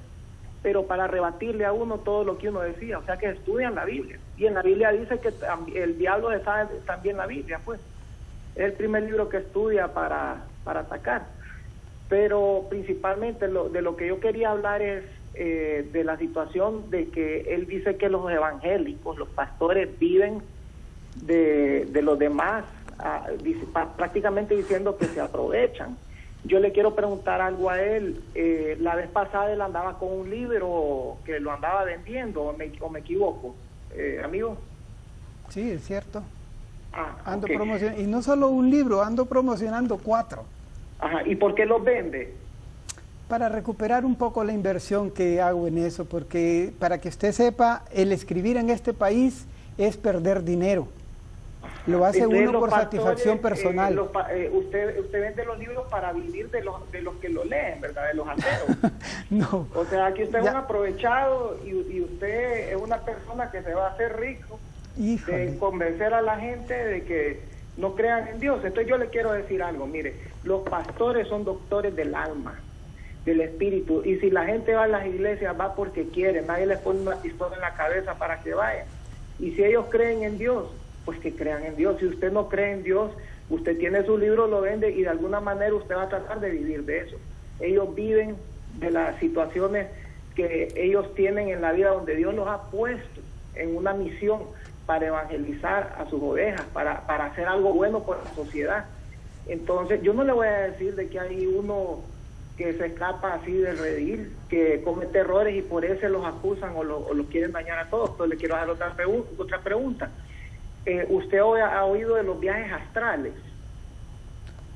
pero para rebatirle a uno todo lo que uno decía, o sea que estudian la Biblia, y en la Biblia dice que el diablo sabe también la Biblia, pues es el primer libro que estudia para atacar. Pero principalmente de lo que yo quería hablar es de la situación de que él dice que los evangélicos, los pastores viven de los demás, prácticamente diciendo que se aprovechan. Yo le quiero preguntar algo a él. La vez pasada él andaba con un libro que lo andaba vendiendo, o me equivoco, amigo. Sí, es cierto. Ando okay. promocionando, y no solo un libro, ando promocionando 4. Ajá, ¿y por qué los vende? Para recuperar un poco la inversión que hago en eso, porque para que usted sepa, el escribir en este país es perder dinero. Lo hace entonces, uno por satisfacción personal. Usted vende los libros para vivir de los que lo leen, ¿verdad? De los ateos. No. O sea, que usted es un aprovechado y usted es una persona que se va a hacer rico. Híjole. De convencer a la gente de que no crean en Dios. Entonces yo le quiero decir algo, mire, los pastores son doctores del alma, del espíritu, y si la gente va a las iglesias va porque quiere, nadie les pone una pistola en la cabeza para que vayan. Y si ellos creen en Dios, pues que crean en Dios. Si usted no cree en Dios, usted tiene su libro, lo vende y de alguna manera usted va a tratar de vivir de eso. Ellos viven de las situaciones que ellos tienen en la vida donde Dios los ha puesto en una misión para evangelizar a sus ovejas, para hacer algo bueno por la sociedad. Entonces yo no le voy a decir de que hay uno que se escapa así del redil, que comete errores y por eso los acusan o los quieren dañar a todos. Entonces le quiero hacer otra pregunta. ¿Usted ha oído de los viajes astrales?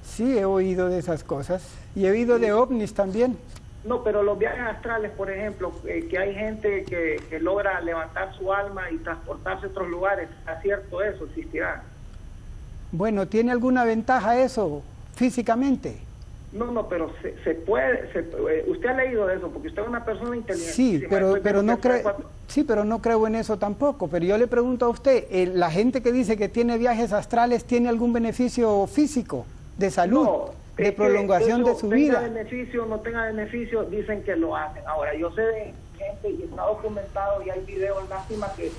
Sí, he oído de esas cosas y he oído de ovnis también. No, pero los viajes astrales, por ejemplo, que hay gente que logra levantar su alma y transportarse a otros lugares, ¿es cierto eso? ¿Existirá? Bueno, ¿tiene alguna ventaja eso físicamente? No, pero se puede, usted ha leído de eso, porque usted es una persona inteligente. Sí, pero no creo, sí, pero no creo en eso tampoco. Pero yo le pregunto a usted, la gente que dice que tiene viajes astrales, ¿tiene algún beneficio físico, de salud, no, de prolongación de su vida? Tenga beneficio, no tenga beneficio, dicen que lo hacen. Ahora, yo sé de gente y está documentado y hay videos, lástima que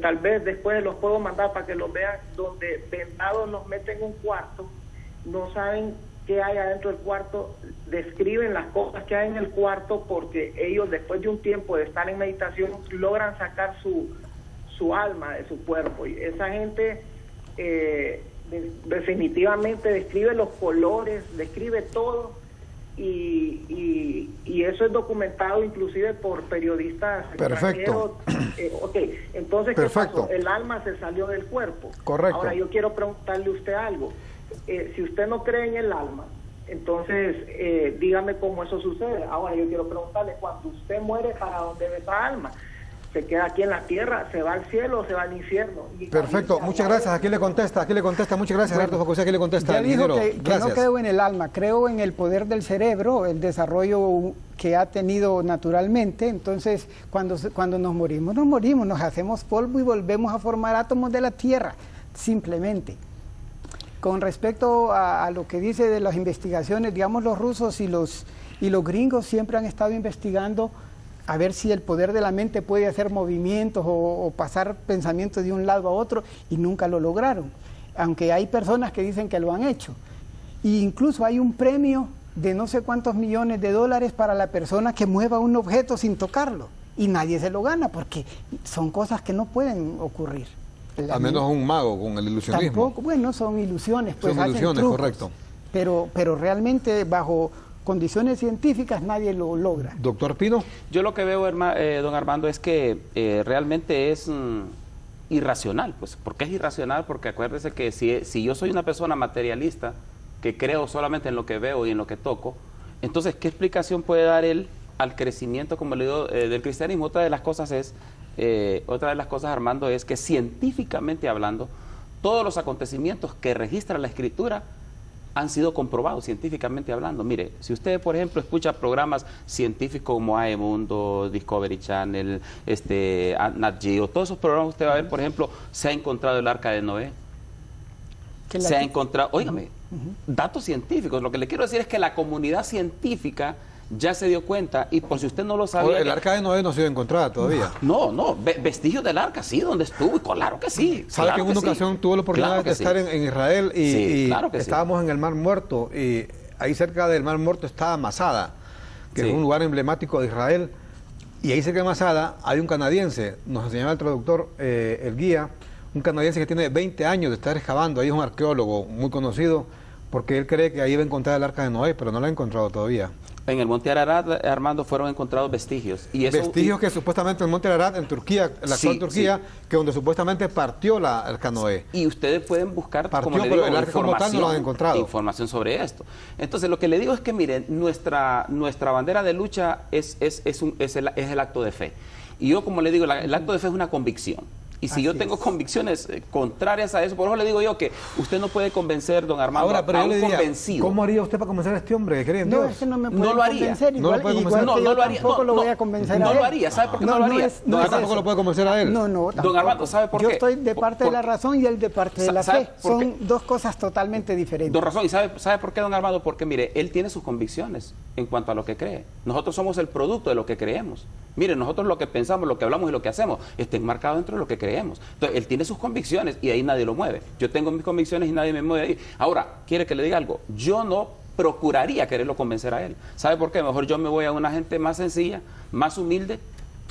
Tal vez después los puedo mandar para que los vean, donde vendados nos meten en un cuarto, no saben qué hay adentro del cuarto, describen las cosas que hay en el cuarto, porque ellos, después de un tiempo de estar en meditación, logran sacar su alma de su cuerpo. Y esa gente definitivamente describe los colores, describe todo, y eso es documentado inclusive por periodistas extranjeros. Entonces, ¿qué pasó? El alma se salió del cuerpo. Correcto. Ahora yo quiero preguntarle a usted algo. Si usted no cree en el alma, entonces dígame cómo eso sucede. Ahora yo quiero preguntarle, cuando usted muere, ¿para dónde va esa alma? ¿Se queda aquí en la tierra? ¿Se va al cielo o se va al infierno? Perfecto, muchas gracias. Aquí le contesta, muchas gracias, Gerardo José. Aquí le contesta. Ya dijo que no creo en el alma, creo en el poder del cerebro, el desarrollo que ha tenido naturalmente. Entonces, cuando nos morimos, nos hacemos polvo y volvemos a formar átomos de la tierra, simplemente. Con respecto a lo que dice de las investigaciones, digamos, los rusos y los gringos siempre han estado investigando a ver si el poder de la mente puede hacer movimientos o pasar pensamientos de un lado a otro, y nunca lo lograron, aunque hay personas que dicen que lo han hecho. E incluso hay un premio de no sé cuántos millones de dólares para la persona que mueva un objeto sin tocarlo, y nadie se lo gana, porque son cosas que no pueden ocurrir. A menos un mago con el ilusionismo. Tampoco, bueno, son ilusiones, pues son ilusiones, trucos, correcto. Pero realmente bajo condiciones científicas nadie lo logra. Doctor Pino. Yo lo que veo, don Armando, es que realmente es irracional. Pues, ¿por qué es irracional? Porque acuérdese que si yo soy una persona materialista, que creo solamente en lo que veo y en lo que toco, entonces, ¿qué explicación puede dar él al crecimiento, como le digo, del cristianismo? Otra de las cosas, Armando, es que científicamente hablando, todos los acontecimientos que registra la Escritura han sido comprobados científicamente hablando. Mire, si usted, por ejemplo, escucha programas científicos como AEmundo, Discovery Channel, Nat Geo, todos esos programas, usted va a ver, por ejemplo, se ha encontrado el Arca de Noé. Se ha encontrado, óigame, datos científicos. Lo que le quiero decir es que la comunidad científica ya se dio cuenta, y por si usted no lo sabía... El Arca de Noé no ha sido encontrada todavía. No, vestigios del Arca, sí, donde estuvo, claro que sí. ¿Sabe claro que en una ocasión tuve la oportunidad de estar en Israel y claro que estábamos en el Mar Muerto, y ahí cerca del Mar Muerto está Masada, que es un lugar emblemático de Israel, y ahí cerca de Masada hay un canadiense, nos enseñaba el traductor, el guía, un canadiense que tiene 20 años de estar excavando, ahí es un arqueólogo muy conocido, porque él cree que ahí va a encontrar el Arca de Noé, pero no lo ha encontrado todavía. En el Monte Ararat, Armando, fueron encontrados vestigios. Y eso, vestigios que supuestamente en el Monte Ararat, en Turquía, en la actual Turquía, que donde supuestamente partió el Arca de Noé. Y ustedes pueden buscar, como le digo, el arca como tal no lo han encontrado. Información sobre esto. Entonces, lo que le digo es que, miren, nuestra bandera de lucha es el acto de fe. Y yo, como le digo, el acto de fe es una convicción. Y si yo tengo convicciones contrarias a eso, por eso le digo yo que usted no puede convencer, don Armando, a un convencido. ¿Cómo haría usted para convencer a este hombre que cree en No, Dios? es que no me puede no lo haría. Convencer, igual, no lo haría. Tampoco lo voy a convencer a él. No lo haría. ¿Sabe por qué no lo haría? Tampoco lo puede convencer a él. No, don Armando, ¿sabe por qué? Yo estoy de parte de la razón y él de parte de la fe. Son dos cosas totalmente diferentes. Don razón. ¿Y sabe por qué, don Armando? Porque, mire, él tiene sus convicciones en cuanto a lo que cree. Nosotros somos el producto de lo que creemos. Mire, nosotros lo que pensamos, lo que hablamos y lo que hacemos está enmarcado dentro de lo que creemos. Entonces, él tiene sus convicciones y ahí nadie lo mueve. Yo tengo mis convicciones y nadie me mueve ahí. Ahora, ¿quiere que le diga algo? Yo no procuraría quererlo convencer a él. ¿Sabe por qué? Mejor yo me voy a una gente más sencilla, más humilde,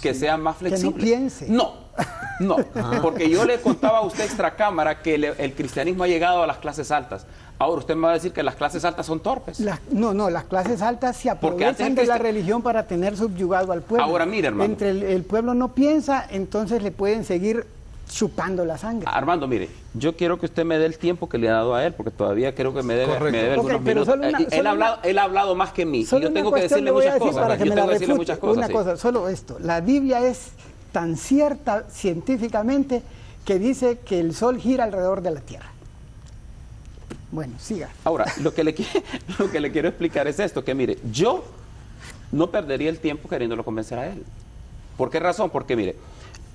que sea más flexible. Que no piense. No, porque yo le contaba a usted extra cámara que el cristianismo ha llegado a las clases altas. Ahora usted me va a decir que las clases altas son torpes. No, las clases altas se aprovechan de la religión para tener subyugado al pueblo. Ahora mire, hermano. Entre el pueblo no piensa, entonces le pueden seguir chupando la sangre. Armando, mire, yo quiero que usted me dé el tiempo que le ha dado a él, porque todavía creo que me debe algunos minutos. Él ha hablado más que mí, y yo tengo que decirle muchas cosas. Una cosa, solo esto. La Biblia es tan cierta científicamente que dice que el sol gira alrededor de la Tierra. Bueno, siga. Ahora, lo que le quiero explicar es esto, que mire, yo no perdería el tiempo queriéndolo convencer a él. ¿Por qué razón? Porque mire,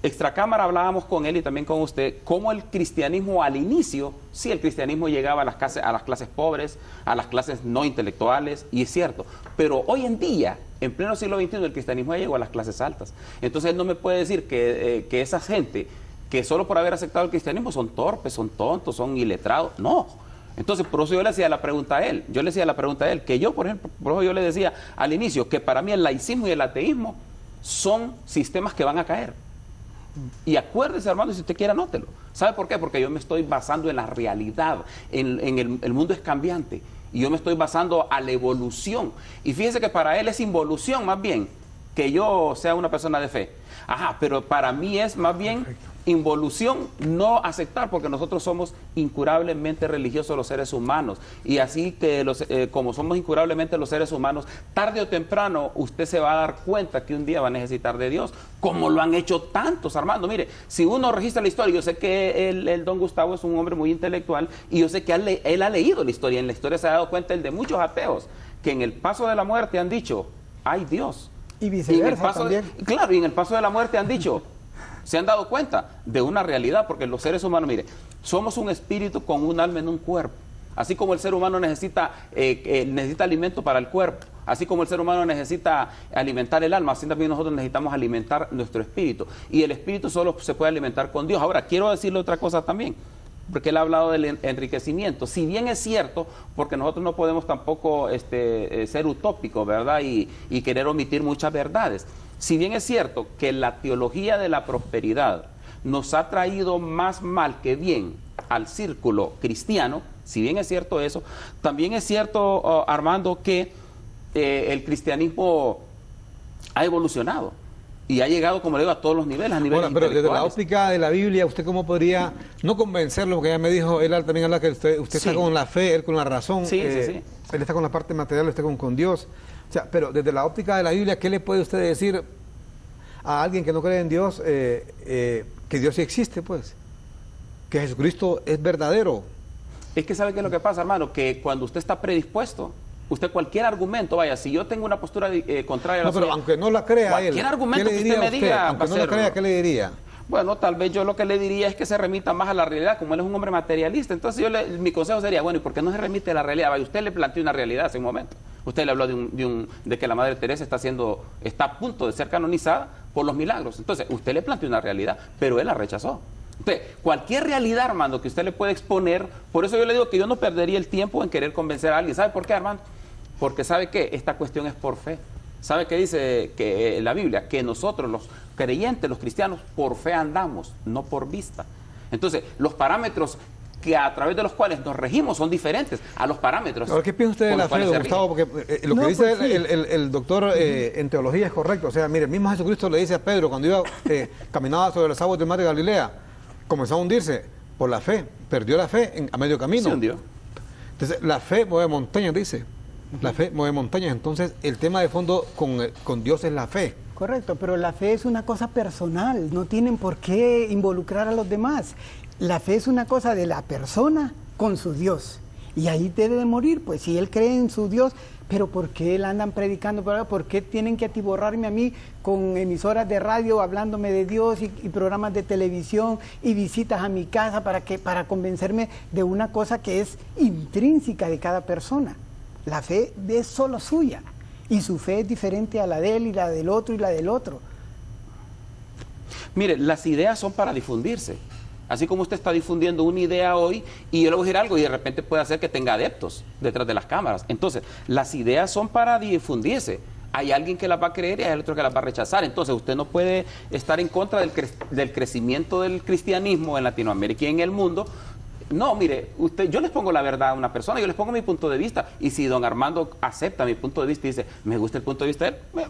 extracámara hablábamos con él y también con usted, cómo el cristianismo al inicio, sí, el cristianismo llegaba a las clases pobres, a las clases no intelectuales, y es cierto, pero hoy en día En pleno siglo XXI el cristianismo ya llegó a las clases altas. Entonces él no me puede decir que esa gente que solo por haber aceptado el cristianismo son torpes, son tontos, son iletrados. No. Entonces por eso yo le hacía la pregunta a él. Yo le hacía la pregunta a él, que yo, por ejemplo, por eso yo le decía al inicio que para mí el laicismo y el ateísmo son sistemas que van a caer. Y acuérdese, hermano, si usted quiere, anótelo. ¿Sabe por qué? Porque yo me estoy basando en la realidad, el mundo es cambiante, y yo me estoy basando a la evolución. Y fíjese que para él es involución más bien que yo sea una persona de fe. Ajá, pero para mí es más bien involución no aceptar, porque nosotros somos incurablemente religiosos los seres humanos, y así que como somos incurablemente los seres humanos, tarde o temprano usted se va a dar cuenta que un día va a necesitar de Dios, como lo han hecho tantos, Armando. Mire, si uno registra la historia, yo sé que el don Gustavo es un hombre muy intelectual, y yo sé que él ha leído la historia, en la historia se ha dado cuenta el de muchos ateos, que en el paso de la muerte han dicho, ¡ay Dios! Y viceversa también. Claro, y en el paso de la muerte han dicho, se han dado cuenta de una realidad, porque los seres humanos, mire, somos un espíritu con un alma en un cuerpo. Así como el ser humano necesita alimento para el cuerpo, así como el ser humano necesita alimentar el alma, así también nosotros necesitamos alimentar nuestro espíritu. Y el espíritu solo se puede alimentar con Dios. Ahora, quiero decirle otra cosa también, porque él ha hablado del enriquecimiento. Si bien es cierto, porque nosotros no podemos tampoco ser utópicos, ¿verdad? Y querer omitir muchas verdades. Si bien es cierto que la teología de la prosperidad nos ha traído más mal que bien al círculo cristiano, si bien es cierto eso, también es cierto, Armando, que el cristianismo ha evolucionado y ha llegado, como le digo, a todos los niveles, a niveles pero desde la intelectuales. óptica de la Biblia, ¿usted cómo podría no convencerlo? Porque ya me dijo, él también habla que usted Sí. está con la fe, él con la razón, Sí. él está con la parte material, usted con Dios. O sea, pero desde la óptica de la Biblia, ¿qué le puede usted decir a alguien que no cree en Dios, que Dios sí existe, pues? Que Jesucristo es verdadero. Es que ¿sabe qué es lo que pasa, hermano? Que cuando usted está predispuesto, usted cualquier argumento, vaya, si yo tengo una postura contraria a la No, pero suya, aunque no la crea él, cualquier argumento ¿qué le que diría usted me a usted? diga Aunque va no a la ser- crea, ¿qué le diría? Bueno, tal vez yo lo que le diría es que se remita más a la realidad, como él es un hombre materialista. Entonces mi consejo sería, bueno, ¿y por qué no se remite a la realidad? Vaya, usted le planteó una realidad hace un momento. Usted le habló de que la Madre Teresa está a punto de ser canonizada por los milagros. Entonces, usted le planteó una realidad, pero él la rechazó. Entonces, cualquier realidad, Armando, que usted le pueda exponer, por eso yo le digo que yo no perdería el tiempo en querer convencer a alguien. ¿Sabe por qué, Armando? Porque ¿sabe qué? Esta cuestión es por fe. ¿Sabe qué dice que la Biblia? Que nosotros, los creyentes, los cristianos, por fe andamos, no por vista. Entonces, los parámetros que a través de los cuales nos regimos son diferentes a los parámetros. Ahora, ¿qué piensa usted de por la los fe, cuales don se rige. Gustavo? Porque lo que No, dice pues sí. el doctor en teología es correcto. O sea, mire, el mismo Jesucristo le dice a Pedro, cuando iba caminaba sobre las aguas del mar de Galilea, comenzó a hundirse por la fe, perdió la fe a medio camino. Se hundió. Entonces, la fe mueve montañas, dice. La fe mueve montañas. Entonces, el tema de fondo con Dios es la fe. Correcto, pero la fe es una cosa personal, no tienen por qué involucrar a los demás. La fe es una cosa de la persona con su Dios. Y ahí debe de morir, pues si él cree en su Dios, pero ¿por qué él andan predicando? ¿Por qué tienen que atiborrarme a mí con emisoras de radio hablándome de Dios y programas de televisión y visitas a mi casa para convencerme de una cosa que es intrínseca de cada persona? La fe es solo suya y su fe es diferente a la de él y la del otro y la del otro. Mire, las ideas son para difundirse. Así como usted está difundiendo una idea hoy y yo le voy a decir algo y de repente puede hacer que tenga adeptos detrás de las cámaras. Entonces, las ideas son para difundirse. Hay alguien que las va a creer y hay otro que las va a rechazar. Entonces, usted no puede estar en contra del crecimiento del cristianismo en Latinoamérica y en el mundo. No, mire, yo les pongo la verdad a una persona, yo les pongo mi punto de vista. Y si don Armando acepta mi punto de vista y dice, me gusta el punto de vista de él, bueno,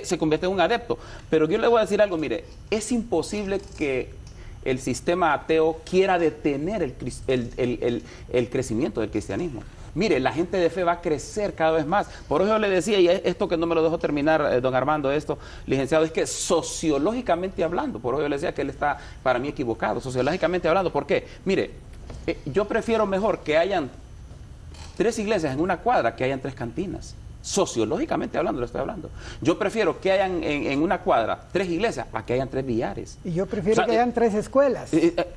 se convierte en un adepto. Pero yo le voy a decir algo, mire, es imposible que el sistema ateo quiera detener el crecimiento del cristianismo. Mire, la gente de fe va a crecer cada vez más. Por eso yo le decía, y esto que no me lo dejó terminar, don Armando, esto, licenciado, es que sociológicamente hablando, por eso yo le decía que él está para mí equivocado, sociológicamente hablando. ¿Por qué? Mire, yo prefiero mejor que hayan 3 iglesias en una cuadra que hayan 3 cantinas. Sociológicamente hablando, lo estoy hablando. Yo prefiero que hayan en una cuadra 3 iglesias a que hayan 3 billares. Y yo prefiero que hayan 3 escuelas.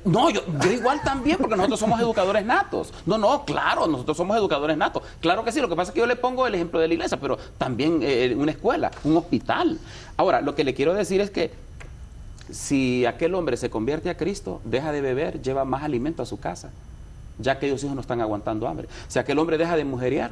No, yo igual también, porque nosotros somos educadores natos. No, claro, nosotros somos educadores natos. Claro que sí, lo que pasa es que yo le pongo el ejemplo de la iglesia, pero también una escuela, un hospital. Ahora, lo que le quiero decir es que si aquel hombre se convierte a Cristo, deja de beber, lleva más alimento a su casa, ya que aquellos hijos no están aguantando hambre. Si aquel hombre deja de mujerear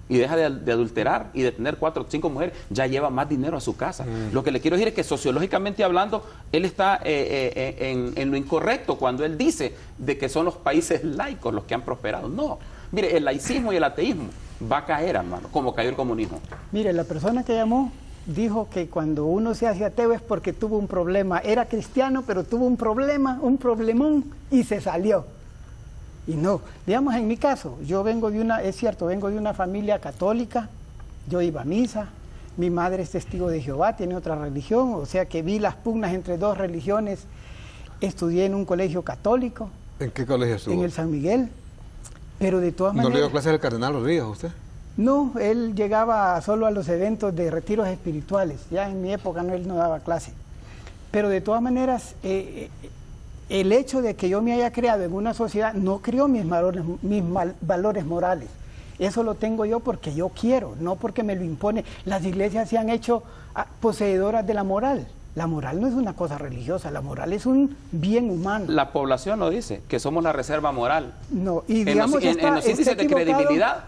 y deja de adulterar y de tener 4 o 5 mujeres, ya lleva más dinero a su casa. Lo que le quiero decir es que sociológicamente hablando, él está en lo incorrecto cuando él dice de que son los países laicos los que han prosperado. No, mire, el laicismo y el ateísmo va a caer, hermano, como cayó el comunismo. Mire, la persona que llamó dijo que cuando uno se hace ateo es porque tuvo un problema. Era cristiano, pero tuvo un problema, un problemón, y se salió. Y no, digamos en mi caso, yo vengo de una, es cierto, vengo de una familia católica, yo iba a misa, mi madre es testigo de Jehová, tiene otra religión, o sea que vi las pugnas entre 2 religiones, estudié en un colegio católico. ¿En qué colegio estuvo? En el San Miguel, pero de todas maneras... ¿No le dio clases al cardenal Rodríguez a usted? No, él llegaba solo a los eventos de retiros espirituales, ya en mi época él no daba clase, pero de todas maneras... el hecho de que yo me haya creado en una sociedad no creó mis valores morales. Eso lo tengo yo porque yo quiero, no porque me lo impone. Las iglesias se han hecho poseedoras de la moral. La moral no es una cosa religiosa, la moral es un bien humano. La población lo dice, que somos la reserva moral. No, y digamos en los índices de credibilidad,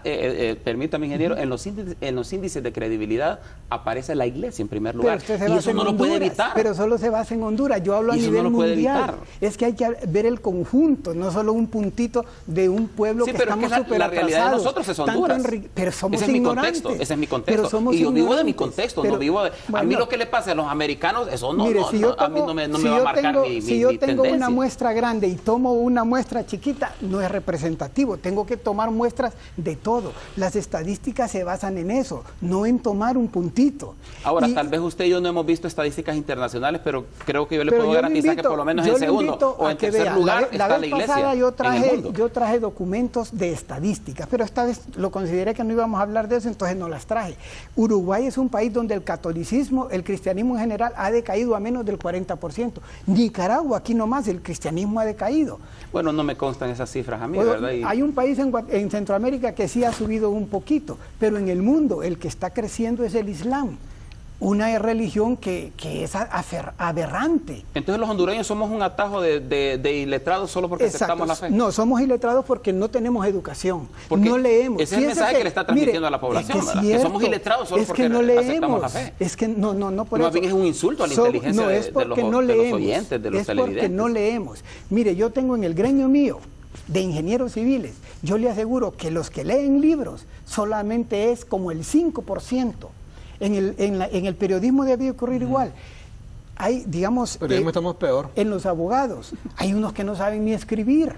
permítame, ingeniero, en los índices de credibilidad aparece la iglesia en primer lugar. Y eso no lo puede evitar. Pero solo se basa en Honduras, yo hablo a nivel mundial. Es que hay que ver el conjunto, no solo un puntito de un pueblo que estamos súper atrasados. La realidad de nosotros es Honduras. Pero somos ignorantes. Ese es mi contexto. Y yo vivo de mi contexto, no vivo de... A mí lo que le pasa a los americanos, eso no, mire, a mí no me va a marcar mi si yo tengo tendencia. Una muestra grande y tomo una muestra chiquita, no es representativo. Tengo que tomar muestras de todo. Las estadísticas se basan en eso, no en tomar un puntito. Ahora, tal vez usted y yo no hemos visto estadísticas internacionales, pero creo que yo le puedo garantizar que por lo menos en segundo o en tercer lugar está la iglesia en el mundo. Yo traje documentos de estadísticas, pero esta vez lo consideré que no íbamos a hablar de eso, entonces no las traje. Uruguay es un país donde el catolicismo, el cristianismo en general ha decaído a menos del 40%. Nicaragua, aquí nomás, el cristianismo ha decaído. Bueno, no me constan esas cifras a mí, ¿verdad? Hay un país en Centroamérica que sí ha subido un poquito, pero en el mundo el que está creciendo es el Islam. Una religión que es aberrante. Entonces los hondureños somos un atajo de iletrados solo porque aceptamos la fe. No, somos iletrados porque no tenemos educación, porque no leemos. Ese es el mensaje que le está transmitiendo a la población, es que somos iletrados solo porque no aceptamos la fe. Es que no por eso. Más bien es un insulto a la inteligencia de los oyentes, de los televidentes. Es porque no leemos. Mire, yo tengo en el gremio mío de ingenieros civiles, yo le aseguro que los que leen libros solamente es como el 5%. En el periodismo debe ocurrir igual. Hay, digamos, estamos peor. En los abogados, hay unos que no saben ni escribir.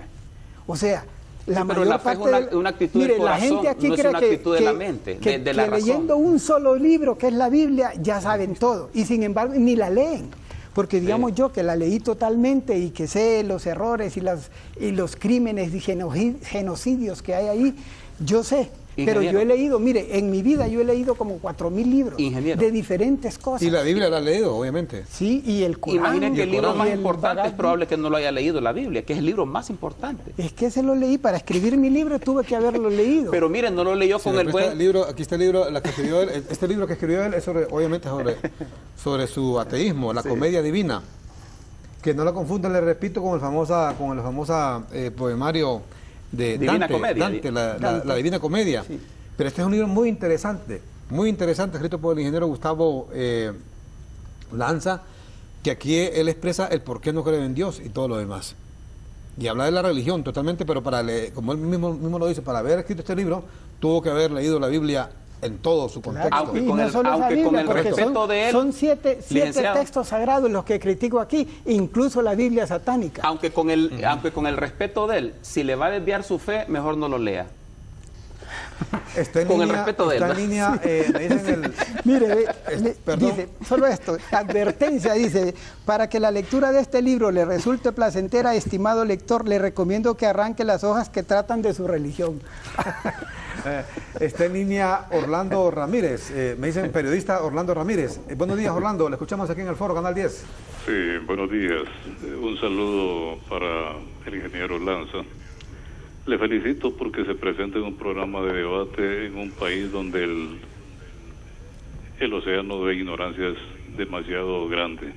O sea, la mayor pero la fe parte es una actitud del corazón, la gente aquí no cree es una actitud de la mente, de la razón. Leyendo un solo libro, que es la Biblia, ya saben todo. Y sin embargo, ni la leen. Porque digamos yo que la leí totalmente y que sé los errores y los crímenes y genocidios que hay ahí, yo sé. Ingeniero. Pero yo he leído, mire, en mi vida yo he leído como 4.000 libros de diferentes cosas. Y la Biblia la ha leído, obviamente. Sí, y el Corán. Imaginen que el libro más importante es probable que no lo haya leído, la Biblia, que es el libro más importante. Es que se lo leí, para escribir mi libro tuve que haberlo leído. Pero miren, no lo leyó con el buen... Aquí está el libro, que escribió él, este libro que escribió él es obviamente sobre su ateísmo, la comedia divina. Que no la confundan, le repito, con el famoso poemario de Dante, la Divina Comedia. Sí. Pero este es un libro muy interesante, escrito por el ingeniero Gustavo Lanza, que aquí él expresa el por qué no cree en Dios y todo lo demás. Y habla de la religión totalmente, pero como él mismo lo dice, para haber escrito este libro, tuvo que haber leído la Biblia en todo su contexto. Claro. Aunque con el respeto de él, son siete textos sagrados los que critico aquí, incluso la Biblia satánica. Aunque con el respeto de él, si le va a desviar su fe, mejor no lo lea. Con el respeto de él. Está en línea, me dicen Mire, dice, solo esto, advertencia, dice, para que la lectura de este libro le resulte placentera, estimado lector, le recomiendo que arranque las hojas que tratan de su religión. Está en línea Orlando Ramírez, me dicen periodista Orlando Ramírez. Buenos días, Orlando, le escuchamos aquí en el foro Canal 10. Sí, buenos días. Un saludo para el ingeniero Lanza. Le felicito porque se presenta en un programa de debate en un país donde el océano de ignorancia es demasiado grande.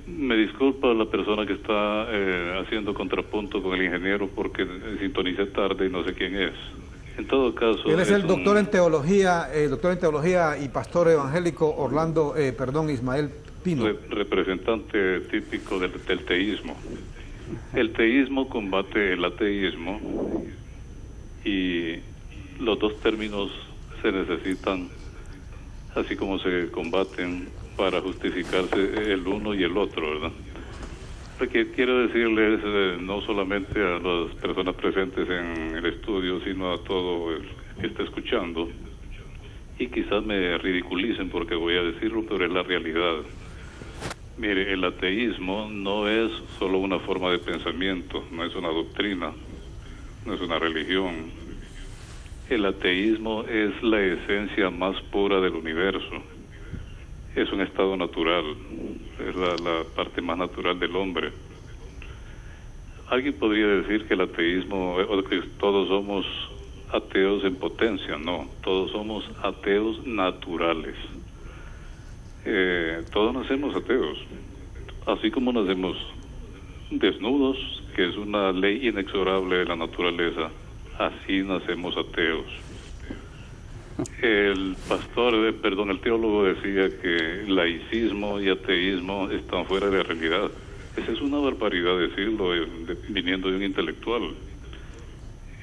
Me disculpa la persona que está haciendo contrapunto con el ingeniero porque sintonicé tarde y no sé quién es. En todo caso... Él es el doctor en teología, y pastor evangélico Orlando, Ismael Pino. Representante típico del teísmo. El teísmo combate el ateísmo y los dos términos se necesitan, así como se combaten para justificarse el uno y el otro, ¿verdad? Lo que quiero decirles no solamente a las personas presentes en el estudio, sino a todo el que está escuchando, y quizás me ridiculicen porque voy a decirlo, pero es la realidad. Mire, el ateísmo no es solo una forma de pensamiento, no es una doctrina, no es una religión. El ateísmo es la esencia más pura del universo. Es un estado natural, es la parte más natural del hombre. Alguien podría decir que el ateísmo, o que todos somos ateos en potencia. No, todos somos ateos naturales. Todos nacemos ateos, así como nacemos desnudos, que es una ley inexorable de la naturaleza, así nacemos ateos. El teólogo decía que laicismo y ateísmo están fuera de la realidad. Esa es una barbaridad decirlo, viniendo de un intelectual.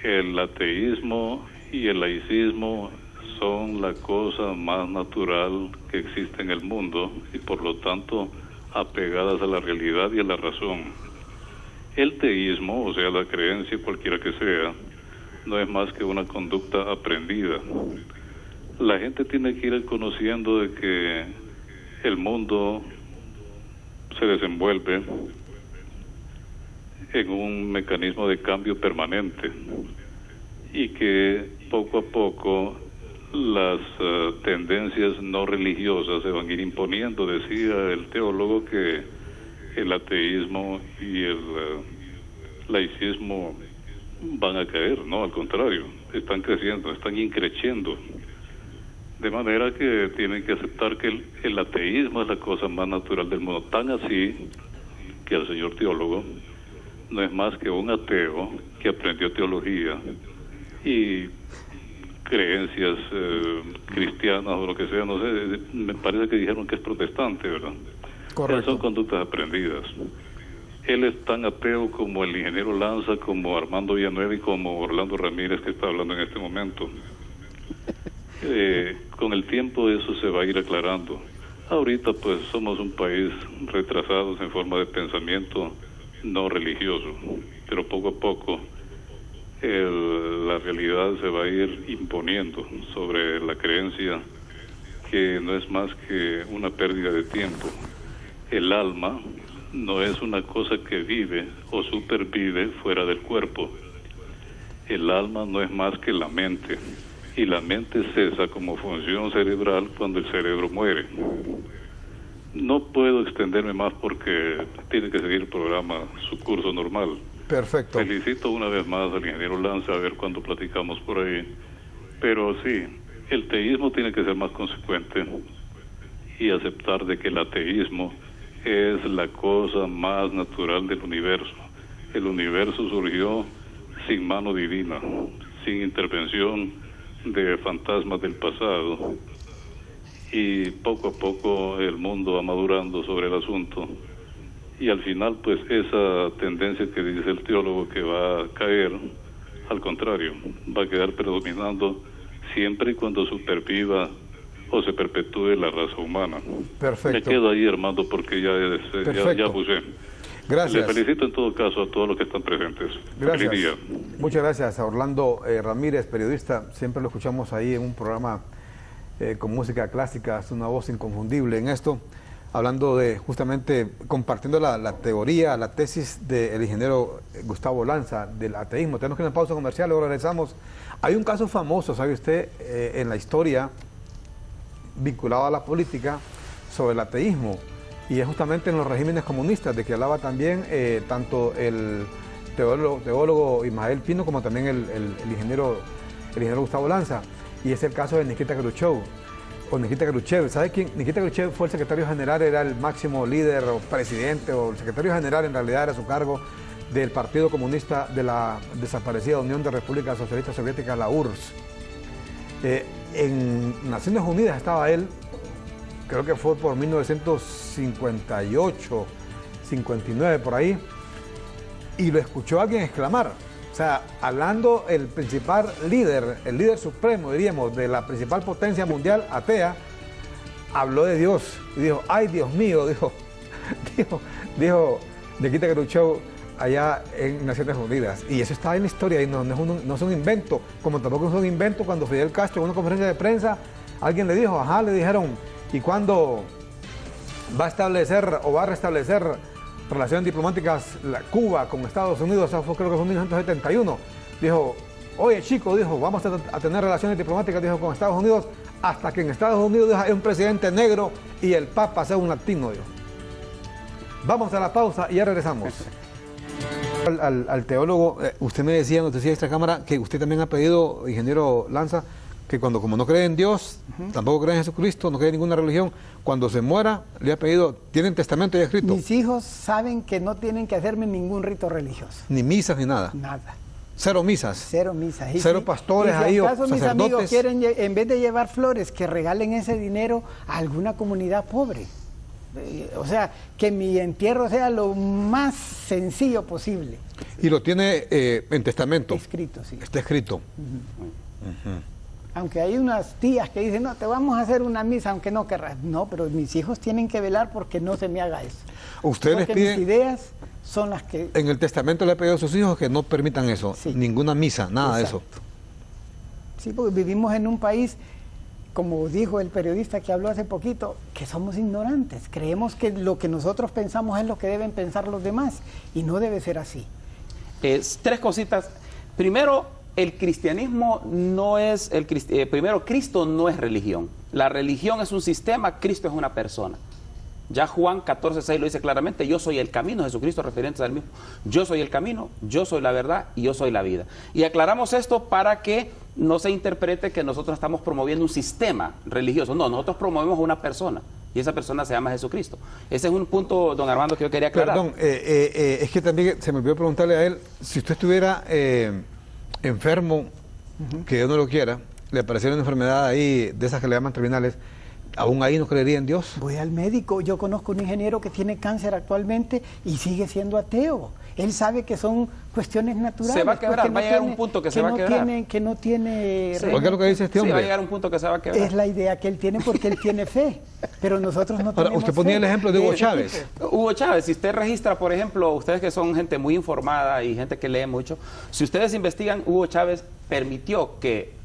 El ateísmo y el laicismo son la cosa más natural que existe en el mundo y por lo tanto apegadas a la realidad y a la razón. El teísmo, o sea, la creencia cualquiera que sea, no es más que una conducta aprendida. La gente tiene que ir conociendo de que el mundo se desenvuelve en un mecanismo de cambio permanente y que poco a poco las tendencias no religiosas se van a ir imponiendo. Decía el teólogo que el ateísmo y el laicismo van a caer, no, al contrario, están creciendo, están increciendo. De manera que tienen que aceptar que el ateísmo es la cosa más natural del mundo, tan así que el señor teólogo no es más que un ateo que aprendió teología y creencias cristianas o lo que sea, no sé, me parece que dijeron que es protestante, ¿verdad? Correcto. Esas son conductas aprendidas. Él es tan ateo como el ingeniero Lanza, como Armando Villanueva y como Orlando Ramírez, que está hablando en este momento. Con el tiempo eso se va a ir aclarando. Ahorita pues somos un país retrasados en forma de pensamiento no religioso, pero poco a poco la realidad se va a ir imponiendo sobre la creencia que no es más que una pérdida de tiempo. El alma no es una cosa que vive o supervive fuera del cuerpo. El alma no es más que la mente. Y la mente cesa como función cerebral cuando el cerebro muere. No puedo extenderme más porque tiene que seguir el programa, su curso normal. Perfecto. Felicito una vez más al ingeniero Lanza, a ver cuándo platicamos por ahí. Pero sí, el teísmo tiene que ser más consecuente y aceptar de que el ateísmo es la cosa más natural del universo. El universo surgió sin mano divina, sin intervención de fantasmas del pasado, y poco a poco el mundo va madurando sobre el asunto y al final pues esa tendencia que dice el teólogo que va a caer, al contrario, va a quedar predominando siempre y cuando superviva o se perpetúe la raza humana. Perfecto. Me quedo ahí, Armando, porque ya abusé. Gracias. Le felicito en todo caso a todos los que están presentes. Gracias. Feliz día. Muchas gracias a Orlando Ramírez, periodista. Siempre lo escuchamos ahí en un programa con música clásica, es una voz inconfundible en esto. hablando de justamente compartiendo la teoría, la tesis del ingeniero Gustavo Lanza del ateísmo. Tenemos que ir a una pausa comercial, luego regresamos. Hay un caso famoso, ¿sabe usted?, en la historia vinculado a la política sobre el ateísmo, y es justamente en los regímenes comunistas, de que hablaba también tanto el teólogo Ismael Pino como también el ingeniero Gustavo Lanza, y es el caso de Nikita Khrushchev. O Nikita Khrushchev. ¿Sabe quién? Nikita Khrushchev fue el secretario general, era el máximo líder o presidente, o el secretario general en realidad era su cargo, del Partido Comunista de la desaparecida Unión de Repúblicas Socialistas Soviéticas, la URSS. En Naciones Unidas estaba él, creo que fue por 1958, 59, por ahí, y lo escuchó alguien exclamar. O sea, hablando el principal líder, el líder supremo, diríamos, de la principal potencia mundial atea, habló de Dios y dijo, ay Dios mío, dijo Nikita Khrushchev allá en Naciones Unidas. Y eso está en la historia y no es un invento, como tampoco es un invento cuando Fidel Castro en una conferencia de prensa, alguien le dijo, le dijeron, ¿y cuándo va a establecer o va a restablecer relaciones diplomáticas Cuba con Estados Unidos? Creo que fue en 1971. Dijo, oye chico, vamos a tener relaciones diplomáticas, con Estados Unidos, hasta que en Estados Unidos hay un presidente negro y el Papa sea un latino, Vamos a la pausa y ya regresamos. Al teólogo, usted me decía, nos decía esta cámara, que usted también ha pedido, ingeniero Lanza, que como no cree en Dios, tampoco cree en Jesucristo, no cree en ninguna religión, cuando se muera, le ha pedido, ¿tienen testamento ya escrito? Mis hijos saben que no tienen que hacerme ningún rito religioso. Ni misas ni nada. Nada. Cero misas. Cero misas. Y cero pastores ahí o sacerdotes. Mis amigos quieren, en vez de llevar flores, que regalen ese dinero a alguna comunidad pobre. O sea, que mi entierro sea lo más sencillo posible. ¿Y lo tiene en testamento? Escrito, sí. Está escrito. Aunque hay unas tías que dicen, no, te vamos a hacer una misa aunque no querrás. No, pero mis hijos tienen que velar porque no se me haga eso. Ustedes les piden, mis ideas son las que... En el testamento le ha pedido a sus hijos que no permitan eso, sí. Ninguna misa, nada. Exacto. De eso. Sí, porque vivimos en un país, como dijo el periodista que habló hace poquito, que somos ignorantes. Creemos que lo que nosotros pensamos es lo que deben pensar los demás, y no debe ser así. Tres cositas. Primero, el cristianismo no es... primero, Cristo no es religión. La religión es un sistema, Cristo es una persona. Ya Juan 14:6 lo dice claramente, yo soy el camino, Jesucristo referente al mismo. Yo soy el camino, yo soy la verdad y yo soy la vida. Y aclaramos esto para que no se interprete que nosotros estamos promoviendo un sistema religioso. No, nosotros promovemos a una persona y esa persona se llama Jesucristo. Ese es un punto, don Armando, que yo quería aclarar. Perdón, es que también se me olvidó preguntarle a él, si usted estuviera enfermo, que Dios no lo quiera, le apareciera una enfermedad ahí, de esas que le llaman terminales, ¿aún ahí no creería en Dios? Voy al médico. Yo conozco un ingeniero que tiene cáncer actualmente y sigue siendo ateo. Él sabe que son cuestiones naturales. Se va a quebrar, va a llegar un punto que se va a quebrar. Que no tiene... Sí. Oiga lo que dice este hombre. Sí, va a llegar un punto que se va a quebrar. Es la idea que él tiene porque él tiene fe, pero nosotros no tenemos usted ponía fe. el ejemplo de Hugo Chávez. Hugo Chávez, si usted registra, por ejemplo, ustedes que son gente muy informada y gente que lee mucho, si ustedes investigan, Hugo Chávez permitió que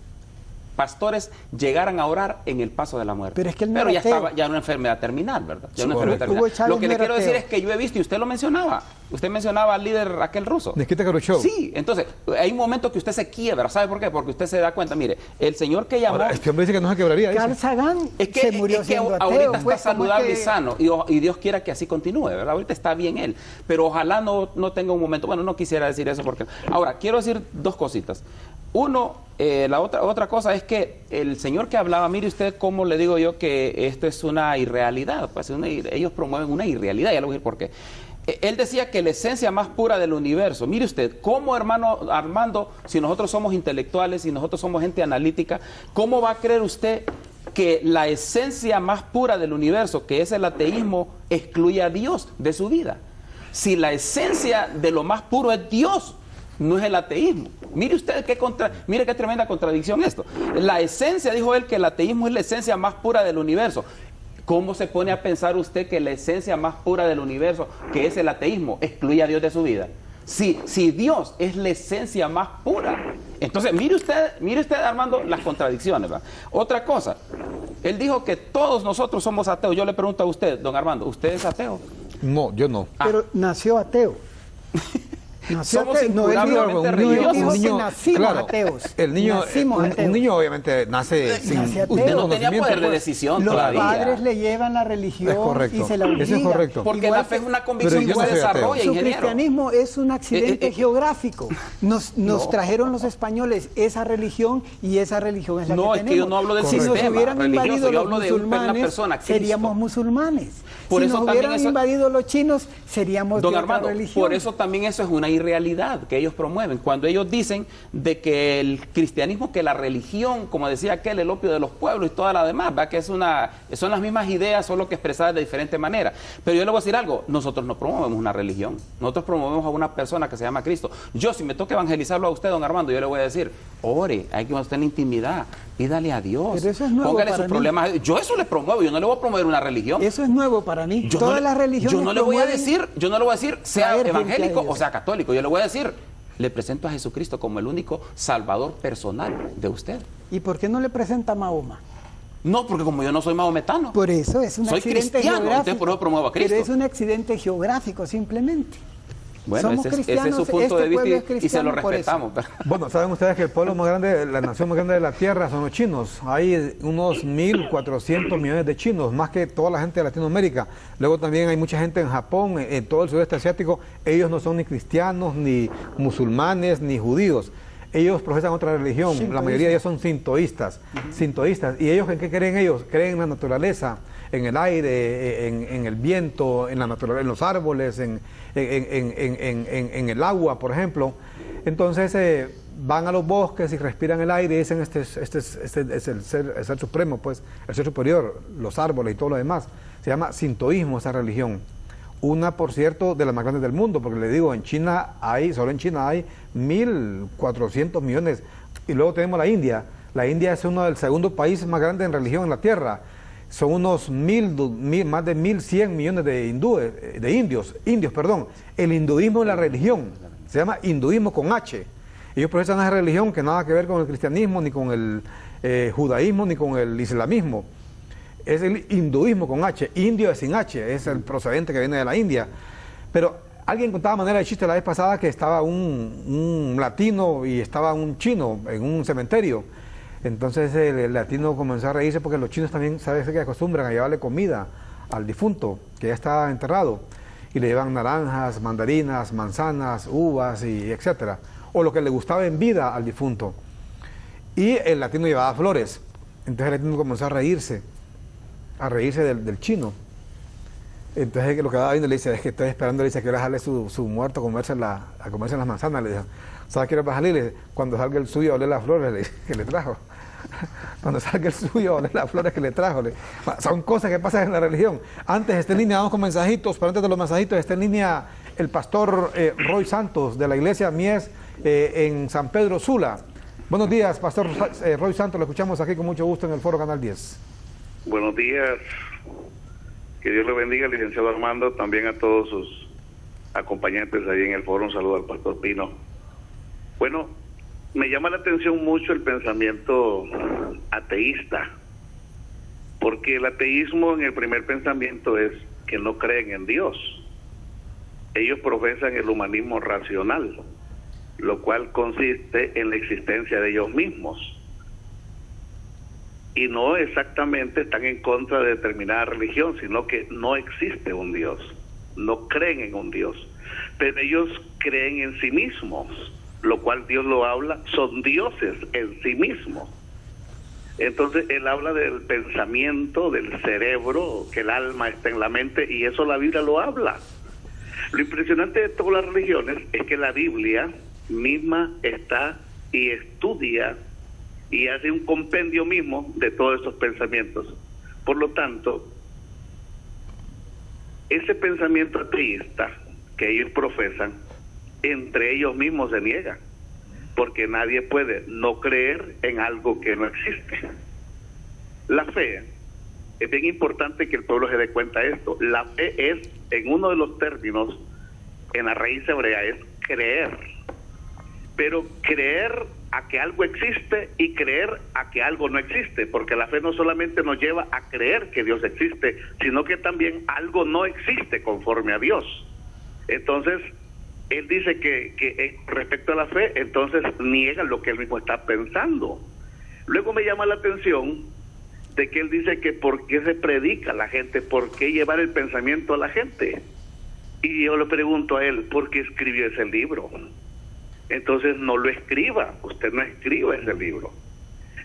pastores llegaran a orar en el paso de la muerte. Pero es que él no ya era ateo. estaba ya una enfermedad terminal, ¿verdad? Ya una Sí, enfermedad terminal. Hugo Chávez Lo que no le era quiero decir ateo. es que yo he visto, y usted lo mencionaba, usted mencionaba al líder aquel ruso. Nikita Khrushchev. Sí, entonces, hay un momento que usted se quiebra, ¿sabe por qué? Porque usted se da cuenta, mire, el señor que llamó... Ahora, este hombre dice que no se quebraría. Carl Dice. Sagan se murió siendo ateo. ahorita pues, está saludable y que... sano, y Dios quiera que así continúe, ¿verdad? Ahorita está bien él, pero ojalá no tenga un momento, bueno, no quisiera decir eso porque... Ahora, quiero decir dos cositas. Uno, la otra cosa es que el señor que hablaba, mire usted cómo le digo yo que esto es una irrealidad, pues ellos promueven una irrealidad, ya le voy a decir por qué. Él decía que la esencia más pura del universo, mire usted, ¿cómo, hermano Armando, si nosotros somos intelectuales, si nosotros somos gente analítica, cómo va a creer usted que la esencia más pura del universo, que es el ateísmo, excluye a Dios de su vida? Si la esencia de lo más puro es Dios, no es el ateísmo. Mire usted mire qué tremenda contradicción esto. La esencia, dijo él, que el ateísmo es la esencia más pura del universo. ¿Cómo se pone a pensar usted que la esencia más pura del universo, que es el ateísmo, excluye a Dios de su vida? Si Dios es la esencia más pura, entonces mire usted, Armando, las contradicciones, ¿verdad? Otra cosa, Él dijo que todos nosotros somos ateos. Yo le pregunto a usted, don Armando, ¿usted es ateo? No, yo no. Pero nació ateo. Somos incurablemente religiosos. Dijo que nacimos ateos. El niño, Nacimos ateos. un niño obviamente nace sin Nace ateo. Usted no tenía conocimiento, poder de pues. decisión Los todavía. padres le llevan la religión Es correcto. y se la Eso obligan. es correcto. Porque Igual la fe es una Pero convicción yo que no se soy ateo. desarrolla, Su ingeniero. cristianismo es un accidente geográfico. Nos No. trajeron los españoles esa religión y esa religión es la No, que es tenemos. que yo no hablo del Si nos sistema hubieran religioso, invadido yo los hablo de una musulmanes, persona, Cristo. seríamos musulmanes. Por Si eso nos también hubieran eso- invadido los chinos, seríamos Don de Armando, otra religión. por eso también eso es una irrealidad que ellos promueven. Cuando ellos dicen de que el cristianismo, que la religión, como decía aquel, el opio de los pueblos y toda la demás, ¿va? Que son las mismas ideas, solo que expresadas de diferente manera. Pero yo le voy a decir algo, nosotros no promovemos una religión, nosotros promovemos a una persona que se llama Cristo. Yo, si me toca evangelizarlo a usted, don Armando, yo le voy a decir, ore, hay que tener intimidad, pídale a Dios, Pero eso es nuevo póngale para sus mí. problemas. Yo eso le promuevo, yo no le voy a promover una religión. Eso es nuevo para mí. Yo Todas no le- las religiones yo no le voy a promueven decir, sea traer gente a evangélico Dios. o sea católico. Yo le voy a decir, le presento a Jesucristo como el único salvador personal de usted. ¿Y por qué no le presenta a Mahoma? No, porque como yo no soy mahometano. Por eso es un Soy accidente cristiano, geográfico. entonces por eso promuevo a Cristo. Pero es un accidente geográfico simplemente. Bueno, Somos ese es cristianos, su punto de este pueblo vista es y se cristiano lo por eso. respetamos. Bueno, saben ustedes que el pueblo más grande, la nación más grande de la tierra son los chinos. Hay unos 1.400 millones de chinos, más que toda la gente de Latinoamérica. Luego también hay mucha gente en Japón, en todo el sudeste asiático. Ellos no son ni cristianos, ni musulmanes, ni judíos. Ellos profesan otra religión. La mayoría de ellos son sintoístas. Sintoístas. ¿Y ellos en qué creen ellos? Creen en la naturaleza, en el aire, en el viento, en la naturaleza, en los árboles, en el agua, por ejemplo. Entonces van a los bosques y respiran el aire y dicen este es el ser supremo, pues, el ser superior, los árboles y todo lo demás. Se llama sintoísmo esa religión. Una, por cierto, de las más grandes del mundo, porque le digo, solo en China hay 1.400 millones. Y luego tenemos la India. La India es uno del segundo país más grande en religión en la tierra. Son unos más de 1.100 millones de indios. El hinduismo es la religión, se llama hinduismo con H. Ellos profesan esa religión que nada que ver con el cristianismo, ni con el judaísmo, ni con el islamismo. Es el hinduismo con H, indio es sin H, es el procedente que viene de la India. Pero alguien contaba manera de chiste la vez pasada que estaba un latino y estaba un chino en un cementerio. Entonces el latino comenzó a reírse porque los chinos también, ¿sabes qué? Acostumbran a llevarle comida al difunto, que ya está enterrado, y le llevan naranjas, mandarinas, manzanas, uvas y etcétera, o lo que le gustaba en vida al difunto. Y el latino llevaba flores. Entonces el latino comenzó a reírse del chino. Entonces lo que daba viendo le dice, es que estoy esperando, le dice, que dejarle su muerto a comerse las manzanas. Le dijo, ¿sabes qué le vas a salir? Le dice, cuando salga el suyo a oler las flores que le trajo. Cuando salga el suyo a oler las flores que le trajo. Son cosas que pasan en la religión. Antes está en línea, vamos con mensajitos, pero antes de los mensajitos está en línea el pastor Roy Santos de la iglesia Mies en San Pedro Sula. Buenos días, pastor Roy Santos, lo escuchamos aquí con mucho gusto en el Foro Canal 10. Buenos días, que Dios le bendiga, licenciado Armando, también a todos sus acompañantes ahí en el foro. Un saludo al pastor Pino. Bueno, me llama la atención mucho el pensamiento ateísta, porque el ateísmo en el primer pensamiento es que no creen en Dios. Ellos profesan el humanismo racional, lo cual consiste en la existencia de ellos mismos. Y no exactamente están en contra de determinada religión, sino que no existe un Dios, no creen en un Dios, pero ellos creen en sí mismos, lo cual Dios lo habla, son dioses en sí mismos. Entonces él habla del pensamiento, del cerebro, que el alma está en la mente, y eso la Biblia lo habla. Lo impresionante de todas las religiones es que la Biblia misma está y estudia y hace un compendio mismo de todos esos pensamientos. Por lo tanto, ese pensamiento ateísta que ellos profesan, entre ellos mismos se niegan, porque nadie puede no creer en algo que no existe. La fe, es bien importante que el pueblo se dé cuenta de esto. La fe es, en uno de los términos, en la raíz hebrea, es creer. Pero creer a que algo existe y creer a que algo no existe, porque la fe no solamente nos lleva a creer que Dios existe, sino que también algo no existe conforme a Dios. Entonces, él dice que respecto a la fe, entonces niega lo que él mismo está pensando. Luego me llama la atención de que él dice que por qué se predica a la gente, por qué llevar el pensamiento a la gente. Y yo le pregunto a él, ¿por qué escribió ese libro? Entonces no lo escriba, usted no escriba ese libro.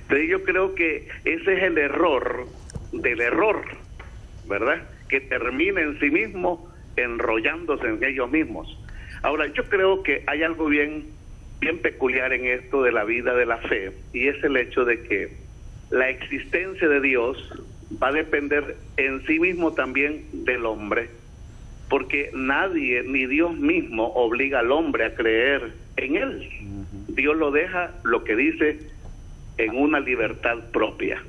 Entonces yo creo que ese es el error del error, ¿verdad? Que termina en sí mismo enrollándose en ellos mismos. Ahora, yo creo que hay algo bien peculiar en esto de la vida de la fe, y es el hecho de que la existencia de Dios va a depender en sí mismo también del hombre, porque nadie, ni Dios mismo, obliga al hombre a creer en él. Dios lo deja, lo que dice, en una libertad propia.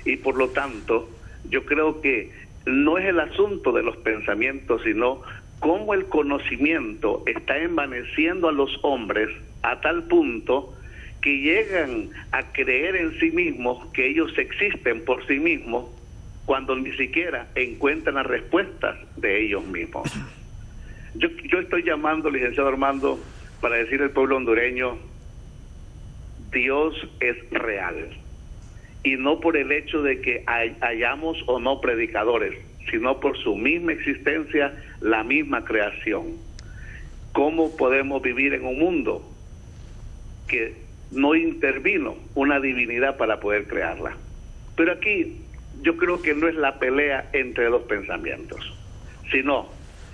Y por lo tanto, yo creo que no es el asunto de los pensamientos, sino cómo el conocimiento está envaneciendo a los hombres a tal punto que llegan a creer en sí mismos que ellos existen por sí mismos, cuando ni siquiera encuentran las respuestas de ellos mismos. Yo estoy llamando, licenciado Armando, para decirle al pueblo hondureño, Dios es real, y no por el hecho de que hayamos o no predicadores, sino por su misma existencia, la misma creación. ¿Cómo podemos vivir en un mundo que no intervino una divinidad para poder crearla? Pero aquí yo creo que no es la pelea entre los pensamientos, sino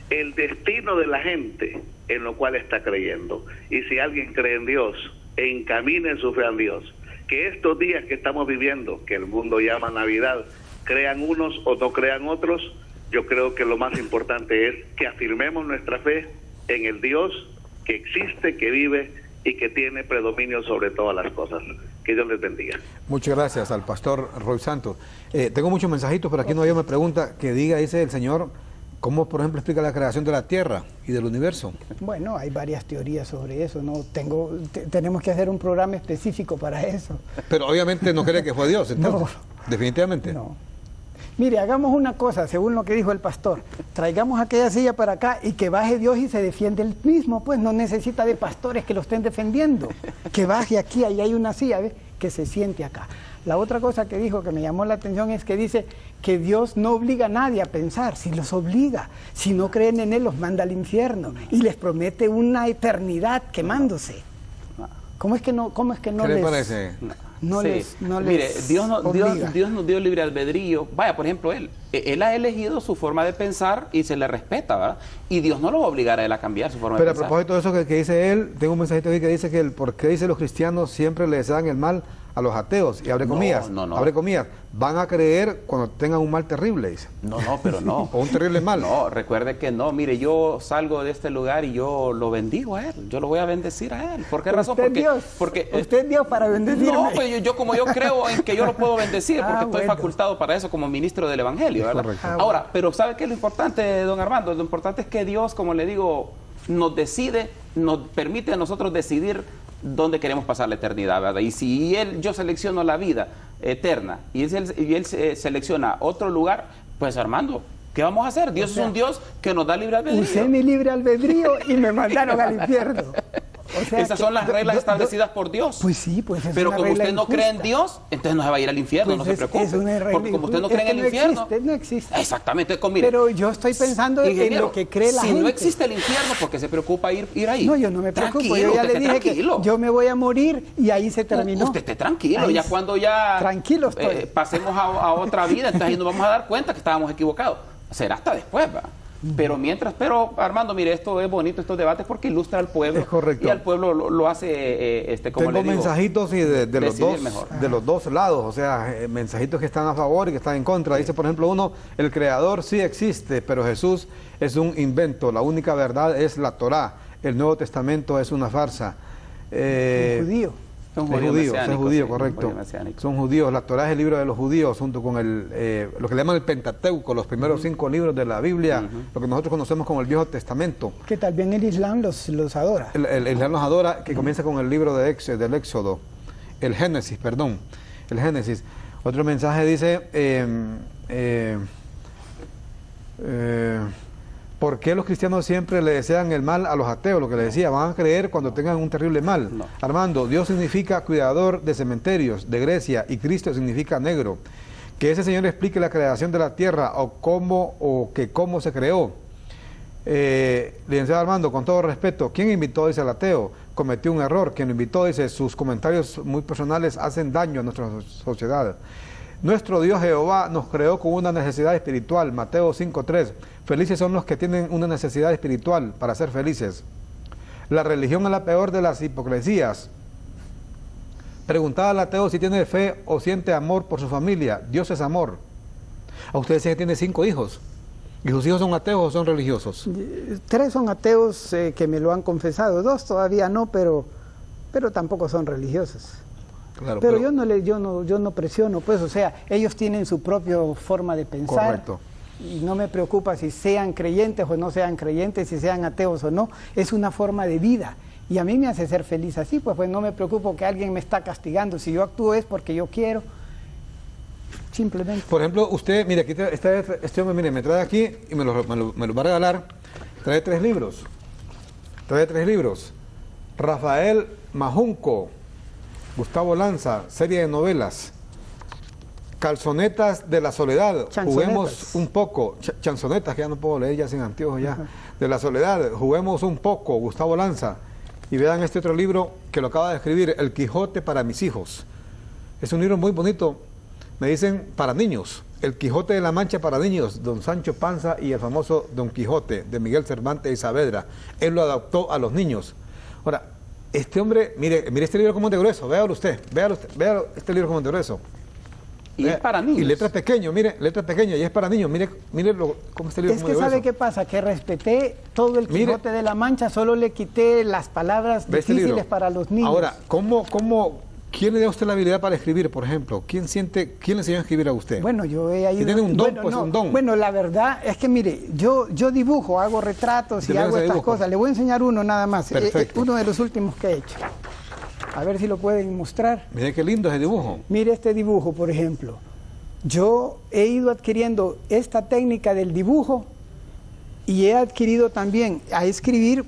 el destino de la gente en lo cual está creyendo. Y si alguien cree en Dios, encamine su fe a Dios. Que estos días que estamos viviendo, que el mundo llama Navidad, crean unos o no crean otros, yo creo que lo más importante es que afirmemos nuestra fe en el Dios que existe, que vive y que tiene predominio sobre todas las cosas. Que Dios les bendiga. Muchas gracias al pastor Roy Santos. Tengo muchos mensajitos, pero aquí no hay una pregunta que diga, dice el señor, ¿cómo, por ejemplo, explica la creación de la Tierra y del universo? Bueno, hay varias teorías sobre eso, ¿no? Tenemos que hacer un programa específico para eso. Pero obviamente no cree que fue Dios, entonces. No. Definitivamente. No. Mire, hagamos una cosa, según lo que dijo el pastor. Traigamos aquella silla para acá y que baje Dios y se defiende él mismo, pues no necesita de pastores que lo estén defendiendo. Que baje aquí, ahí hay una silla, ¿ves? Que se siente acá. La otra cosa que dijo que me llamó la atención es que dice que Dios no obliga a nadie a pensar, si los obliga, si no creen en Él los manda al infierno y les promete una eternidad quemándose. ¿Cómo es que no ¿Qué le parece? No sí. no Mire, les Dios obliga. Dios nos dio libre albedrío. Vaya, por ejemplo, Él ha elegido su forma de pensar y se le respeta, ¿verdad? Y Dios no lo va a obligar a Él a cambiar su forma de pensar. Pero a propósito de eso que dice él, tengo un mensajito aquí que dice que ¿por qué dice los cristianos siempre les dan el mal a los ateos? Y abre comillas, abre comillas, van a creer cuando tengan un mal terrible, dice. No, pero no. O un terrible mal. No, recuerde que no. Mire, yo salgo de este lugar y yo lo bendigo a Él. Yo lo voy a bendecir a Él. ¿Por qué razón? Porque usted es Dios para bendecirme. No, pues yo creo en que yo lo puedo bendecir, porque estoy facultado para eso como ministro del Evangelio, ¿verdad? Ahora, pero ¿sabe qué es lo importante, don Armando? Lo importante es que Dios, como le digo, nos decide, nos permite a nosotros decidir dónde queremos pasar la eternidad, ¿verdad? Y si yo selecciono la vida eterna y él selecciona otro lugar, pues Armando, ¿qué vamos a hacer? Dios es un Dios que nos da libre albedrío. Usé mi libre albedrío y me mandaron al infierno. O sea, esas son las reglas establecidas por Dios. Pues sí, pues es pero una como regla usted no injusta. cree en Dios, entonces no se va a ir al infierno, Pues no se preocupe. Es una regla porque como usted no cree en el infierno. No existe. Exactamente, mire, pero yo estoy pensando en lo que cree la gente. Si no existe el infierno, ¿por qué se preocupa ir ahí? No, yo no me preocupo. Tranquilo, yo ya le dije tranquilo. que yo me voy a morir y ahí se terminó. Usted esté tranquilo, ahí ya cuando ya tranquilo estoy. Pasemos a otra vida, entonces ahí nos vamos a dar cuenta que estábamos equivocados. Será hasta después, ¿va? Pero Armando, mire, esto es bonito, estos debates, porque ilustra al pueblo. Es correcto. Y al pueblo lo hace, como Tengo le digo, mensajitos de los dos lados, o sea, mensajitos que están a favor y que están en contra. Dice, por ejemplo, uno, el Creador sí existe, pero Jesús es un invento. La única verdad es la Torá. El Nuevo Testamento es una farsa. Un judío. Un Es judío judío, mesiánico, es judío, sí, correcto. un judío mesiánico. Son judíos. La Torá es el libro de los judíos, junto con lo que le llaman el Pentateuco, los primeros 5 libros de la Biblia, lo que nosotros conocemos como el Viejo Testamento. Que también el Islam los adora. El Islam los adora, que comienza con el libro del Éxodo, el Génesis, perdón, el Génesis. Otro mensaje dice, ¿por qué los cristianos siempre le desean el mal a los ateos? Lo que le decía, van a creer cuando tengan un terrible mal. No. Armando, Dios significa cuidador de cementerios de Grecia y Cristo significa negro. Que ese Señor explique la creación de la tierra o cómo se creó. Licenciado Armando, con todo respeto, ¿quién invitó, dice el ateo? Cometió un error. Quien lo invitó, dice, sus comentarios muy personales hacen daño a nuestra sociedad. Nuestro Dios Jehová nos creó con una necesidad espiritual. Mateo 5:3. Felices son los que tienen una necesidad espiritual para ser felices. La religión es la peor de las hipocresías. Preguntaba al ateo si tiene fe o siente amor por su familia. Dios es amor. A usted dice que tiene 5 hijos. ¿Y sus hijos son ateos o son religiosos? 3 son ateos que me lo han confesado, 2 todavía no, pero tampoco son religiosos. Claro, pero yo no presiono, pues, o sea, ellos tienen su propia forma de pensar. Correcto. Y no me preocupa si sean creyentes o no sean creyentes, si sean ateos o no, es una forma de vida. Y a mí me hace ser feliz así, pues no me preocupo que alguien me está castigando. Si yo actúo es porque yo quiero, simplemente. Por ejemplo, usted, mire, aquí este hombre, mire, me trae aquí y me lo va a regalar. Trae 3 libros. Rafael Majunco, Gustavo Lanza, serie de novelas. Calzonetas de la soledad, juguemos un poco. Chanzonetas, que ya no puedo leer ya sin anteojos ya. De la soledad, juguemos un poco, Gustavo Lanza. Y vean este otro libro que lo acaba de escribir, El Quijote para mis hijos. Es un libro muy bonito, me dicen, para niños. El Quijote de la Mancha para niños, Don Sancho Panza y el famoso Don Quijote, de Miguel Cervantes y Saavedra. Él lo adaptó a los niños. Ahora, este hombre, mire este libro como de grueso, véalo usted, vea este libro como de grueso. Y es para niños. Y letras pequeñas, letra pequeña, y es para niños. Mire cómo este libro es que ¿sabe qué pasa? Que respeté todo el Quijote de la Mancha, solo le quité las palabras difíciles para los niños. Ahora, ¿quién le dio a usted la habilidad para escribir, por ejemplo? ¿Quién le enseñó a escribir a usted? Bueno, yo he ayudado. Si tiene un don, pues un don. Bueno, la verdad es que, mire, yo dibujo, hago retratos y hago estas cosas. Le voy a enseñar uno nada más. Perfecto. Uno de los últimos que he hecho. A ver si lo pueden mostrar. Mire qué lindo ese dibujo. Mire este dibujo, por ejemplo. Yo he ido adquiriendo esta técnica del dibujo y he adquirido también a escribir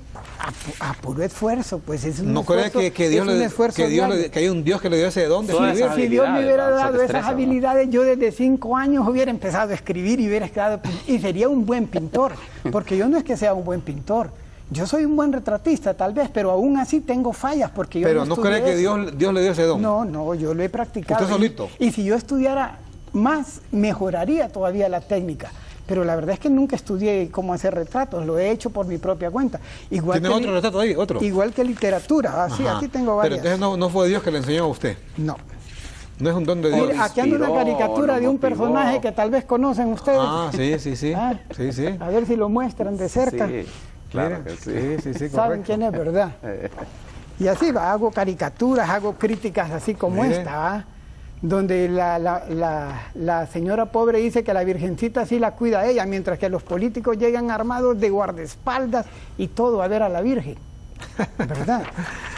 a puro esfuerzo, pues es un esfuerzo. ¿No cree que hay un Dios que le dio ese don de escribir? Si Dios me hubiera dado esas habilidades, yo desde 5 años hubiera empezado a escribir y sería un buen pintor, porque yo no es que sea un buen pintor. Yo soy un buen retratista, tal vez, pero aún así tengo fallas porque yo Pero no cree que Dios le dio ese don. No, yo lo he practicado. ¿Usted solito? Y si yo estudiara más, mejoraría todavía la técnica. Pero la verdad es que nunca estudié cómo hacer retratos, lo he hecho por mi propia cuenta. ¿Tiene otro retrato ahí? ¿Otro? Igual que literatura, así, aquí tengo varias. Pero entonces no fue Dios que le enseñó a usted. No. No es un don de Dios. Mire, aquí anda una caricatura de un personaje que tal vez conocen ustedes. Sí. A ver si lo muestran de cerca. Sí, claro que sí. Saben quién es, ¿verdad? Y así va, hago caricaturas, hago críticas así como esta, ¿va? Donde la señora pobre dice que la virgencita sí la cuida a ella, mientras que los políticos llegan armados de guardaespaldas y todo a ver a la Virgen. ¿Verdad?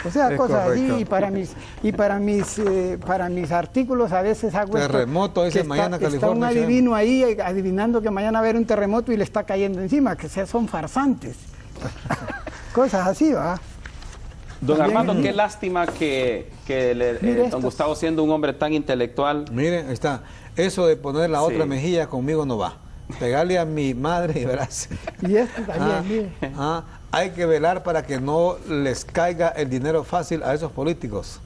O sea, es cosas correcto. así, y para mis artículos a veces hago terremoto, dice mañana California. Está un adivino ahí adivinando que mañana va a haber un terremoto y le está cayendo encima, que son farsantes. Cosas así, ¿va? Don Armando, qué lástima que don Gustavo, siendo un hombre tan intelectual... Miren, ahí está. Eso de poner la otra mejilla conmigo no va. Pegarle a mi madre y verás. Y esto también, mire. Hay que velar para que no les caiga el dinero fácil a esos políticos.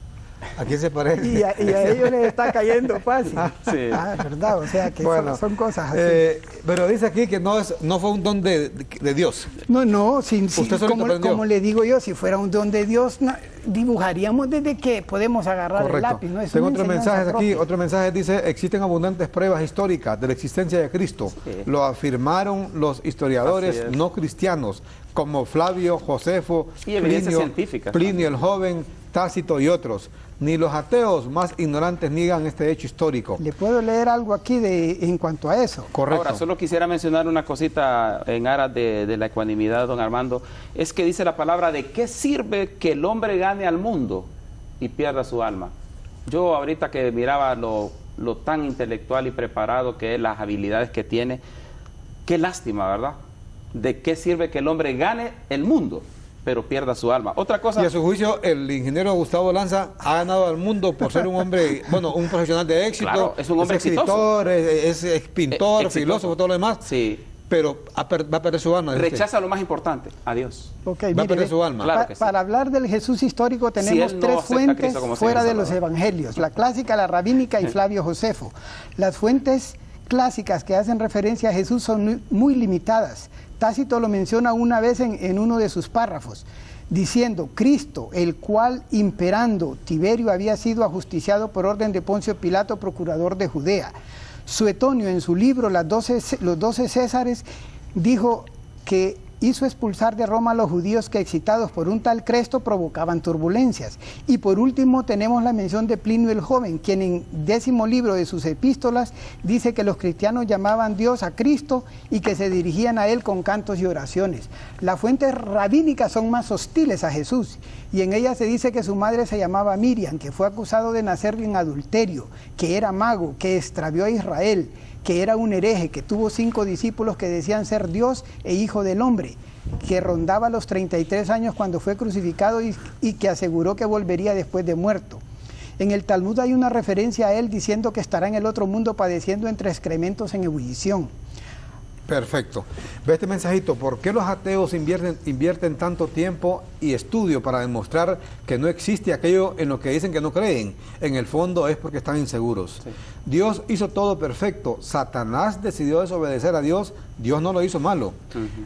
¿A quién se parece? Y a ellos les está cayendo fácil. Sí. ¿Verdad? O sea, que son cosas así. Pero dice aquí que no fue un don de Dios. No, ¿Usted solito aprendió? como le digo yo, si fuera un don de Dios, dibujaríamos desde que podemos agarrar el lápiz. ¿No? Tengo otro mensaje aquí. Otro mensaje dice: existen abundantes pruebas históricas de la existencia de Cristo. Lo afirmaron los historiadores no cristianos. como Flavio, Josefo, Y evidencias científicas Plinio también. el Joven, Tácito y otros. Ni los ateos más ignorantes niegan este hecho histórico. Le puedo leer algo aquí en cuanto a eso. Correcto. Ahora, solo quisiera mencionar una cosita en aras de la ecuanimidad, don Armando. Es que dice la palabra, ¿de qué sirve que el hombre gane al mundo y pierda su alma? Yo ahorita que miraba lo tan intelectual y preparado que es, las habilidades que tiene, qué lástima, ¿verdad? ¿De qué sirve que el hombre gane el mundo, pero pierda su alma? Otra cosa... Y a su juicio, el ingeniero Gustavo Lanza ha ganado al mundo por ser un hombre, bueno, un profesional de éxito. Claro, es un hombre escritor, es pintor, Exitoso. filósofo, todo lo demás. Sí. Pero va a perder su alma. dice usted. Rechaza lo más importante, a Dios. Ok, Va a mire, perder su alma. Claro que sí. Para hablar del Jesús histórico Si tenemos él no tres acepta a fuentes Cristo como fuera Señor y de los Salvador. evangelios, la clásica, la rabínica y Flavio Josefo. Las fuentes clásicas que hacen referencia a Jesús son muy limitadas. Tácito lo menciona una vez en uno de sus párrafos, diciendo, Cristo, el cual imperando Tiberio había sido ajusticiado por orden de Poncio Pilato, procurador de Judea. Suetonio, en su libro Los 12 Césares, dijo que hizo expulsar de Roma a los judíos que, excitados por un tal Cresto, provocaban turbulencias. Y por último tenemos la mención de Plinio el Joven, quien en 10º libro de sus epístolas dice que los cristianos llamaban Dios a Cristo y que se dirigían a Él con cantos y oraciones. Las fuentes rabínicas son más hostiles a Jesús, y en ellas se dice que su madre se llamaba Miriam, que fue acusado de nacer en adulterio, que era mago, que extravió a Israel, que era un hereje, que tuvo 5 discípulos que decían ser Dios e hijo del hombre, que rondaba los 33 años cuando fue crucificado y que aseguró que volvería después de muerto. En el Talmud hay una referencia a él diciendo que estará en el otro mundo padeciendo entre excrementos en ebullición. Perfecto. Ve este mensajito. ¿Por qué los ateos invierten tanto tiempo y estudio para demostrar que no existe aquello en lo que dicen que no creen? En el fondo es porque están inseguros. Sí. Dios hizo todo perfecto. Satanás decidió desobedecer a Dios. Dios no lo hizo malo.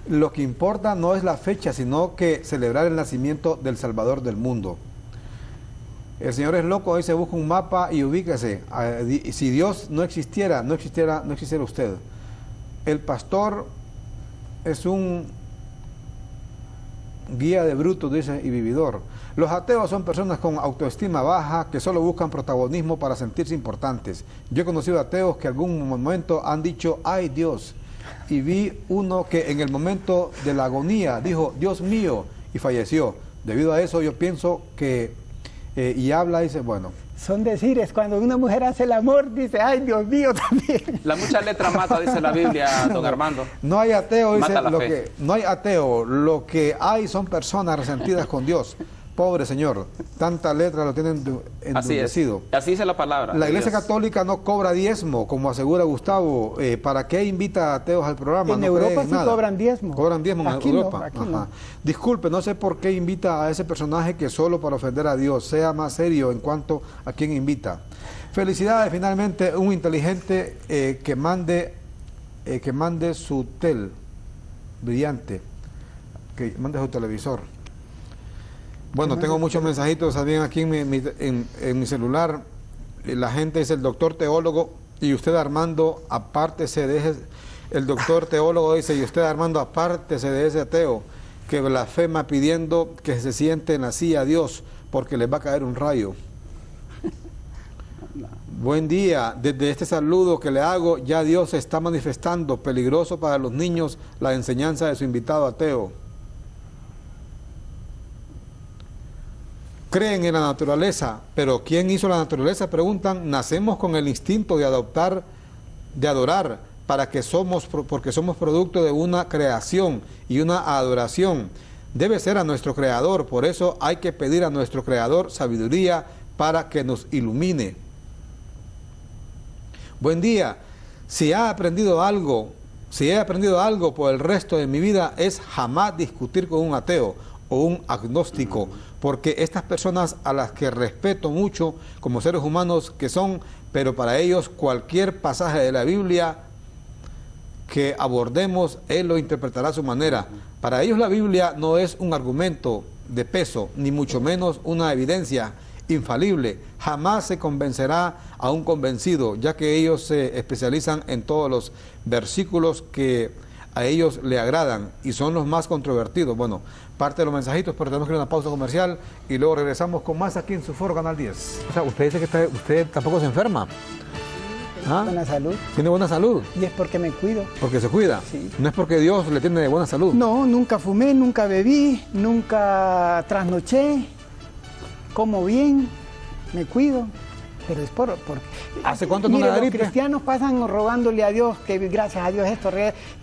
Lo que importa no es la fecha, sino que celebrar el nacimiento del Salvador del mundo. El Señor es loco, ahí se busca un mapa y ubíquese. Si Dios no existiera usted. El pastor es un guía de brutos, dice, y vividor. Los ateos son personas con autoestima baja que solo buscan protagonismo para sentirse importantes. Yo he conocido ateos que en algún momento han dicho, ay Dios, y vi uno que en el momento de la agonía dijo, Dios mío, y falleció. Debido a eso yo pienso que, y habla y dice, bueno, Son decires, cuando una mujer hace el amor, dice, ay Dios mío también. La mucha letra mata, dice la Biblia, don Armando. no hay ateo, dice, Mata la fe. no hay ateo, lo que hay son personas resentidas con Dios. Pobre Señor, tanta letra lo tienen Así es. endurecido. Así dice la palabra. La de Iglesia Dios. Católica no cobra diezmo, como asegura Gustavo. ¿Para qué invita a ateos al programa? En No Europa creen sí nada. cobran diezmo. Cobran diezmo en Aquí no, Europa. aquí no. Disculpe, no sé por qué invita a ese personaje que solo para ofender a Dios. Sea más serio en cuanto a quién invita. Felicidades, finalmente, un inteligente que mande su brillante, que mande su televisor. Bueno, tengo muchos mensajitos también aquí en mi celular. La gente dice, el doctor teólogo, y usted Armando, apártese de ese... El doctor teólogo dice, y usted Armando, apártese de ese ateo que blasfema pidiendo que se siente en la silla a Dios, porque les va a caer un rayo. Buen día, desde este saludo que le hago, ya Dios se está manifestando, peligroso para los niños la enseñanza de su invitado ateo. Creen en la naturaleza, pero ¿quién hizo la naturaleza? Preguntan, nacemos con el instinto de adorar, porque somos producto de una creación y una adoración. Debe ser a nuestro Creador, por eso hay que pedir a nuestro Creador sabiduría para que nos ilumine. Buen día, si he aprendido algo por el resto de mi vida es jamás discutir con un ateo o un agnóstico, porque estas personas a las que respeto mucho como seres humanos que son, pero para ellos cualquier pasaje de la Biblia que abordemos, él lo interpretará a su manera. Para ellos la Biblia no es un argumento de peso, ni mucho menos una evidencia infalible. Jamás se convencerá a un convencido, ya que ellos se especializan en todos los versículos que a ellos le agradan y son los más controvertidos. Bueno, parte de los mensajitos, pero tenemos que ir a una pausa comercial y luego regresamos con más aquí en su foro Canal 10. O sea, usted dice que usted tampoco se enferma. ¿Ah? Buena salud. Tiene buena salud. Y es porque me cuido. Porque se cuida. Sí. No es porque Dios le tiene buena salud. No, nunca fumé, nunca bebí, nunca trasnoché, como bien, me cuido. Pero es porque... ¿Hace cuánto no le da gripe? Los cristianos pasan rogándole a Dios que gracias a Dios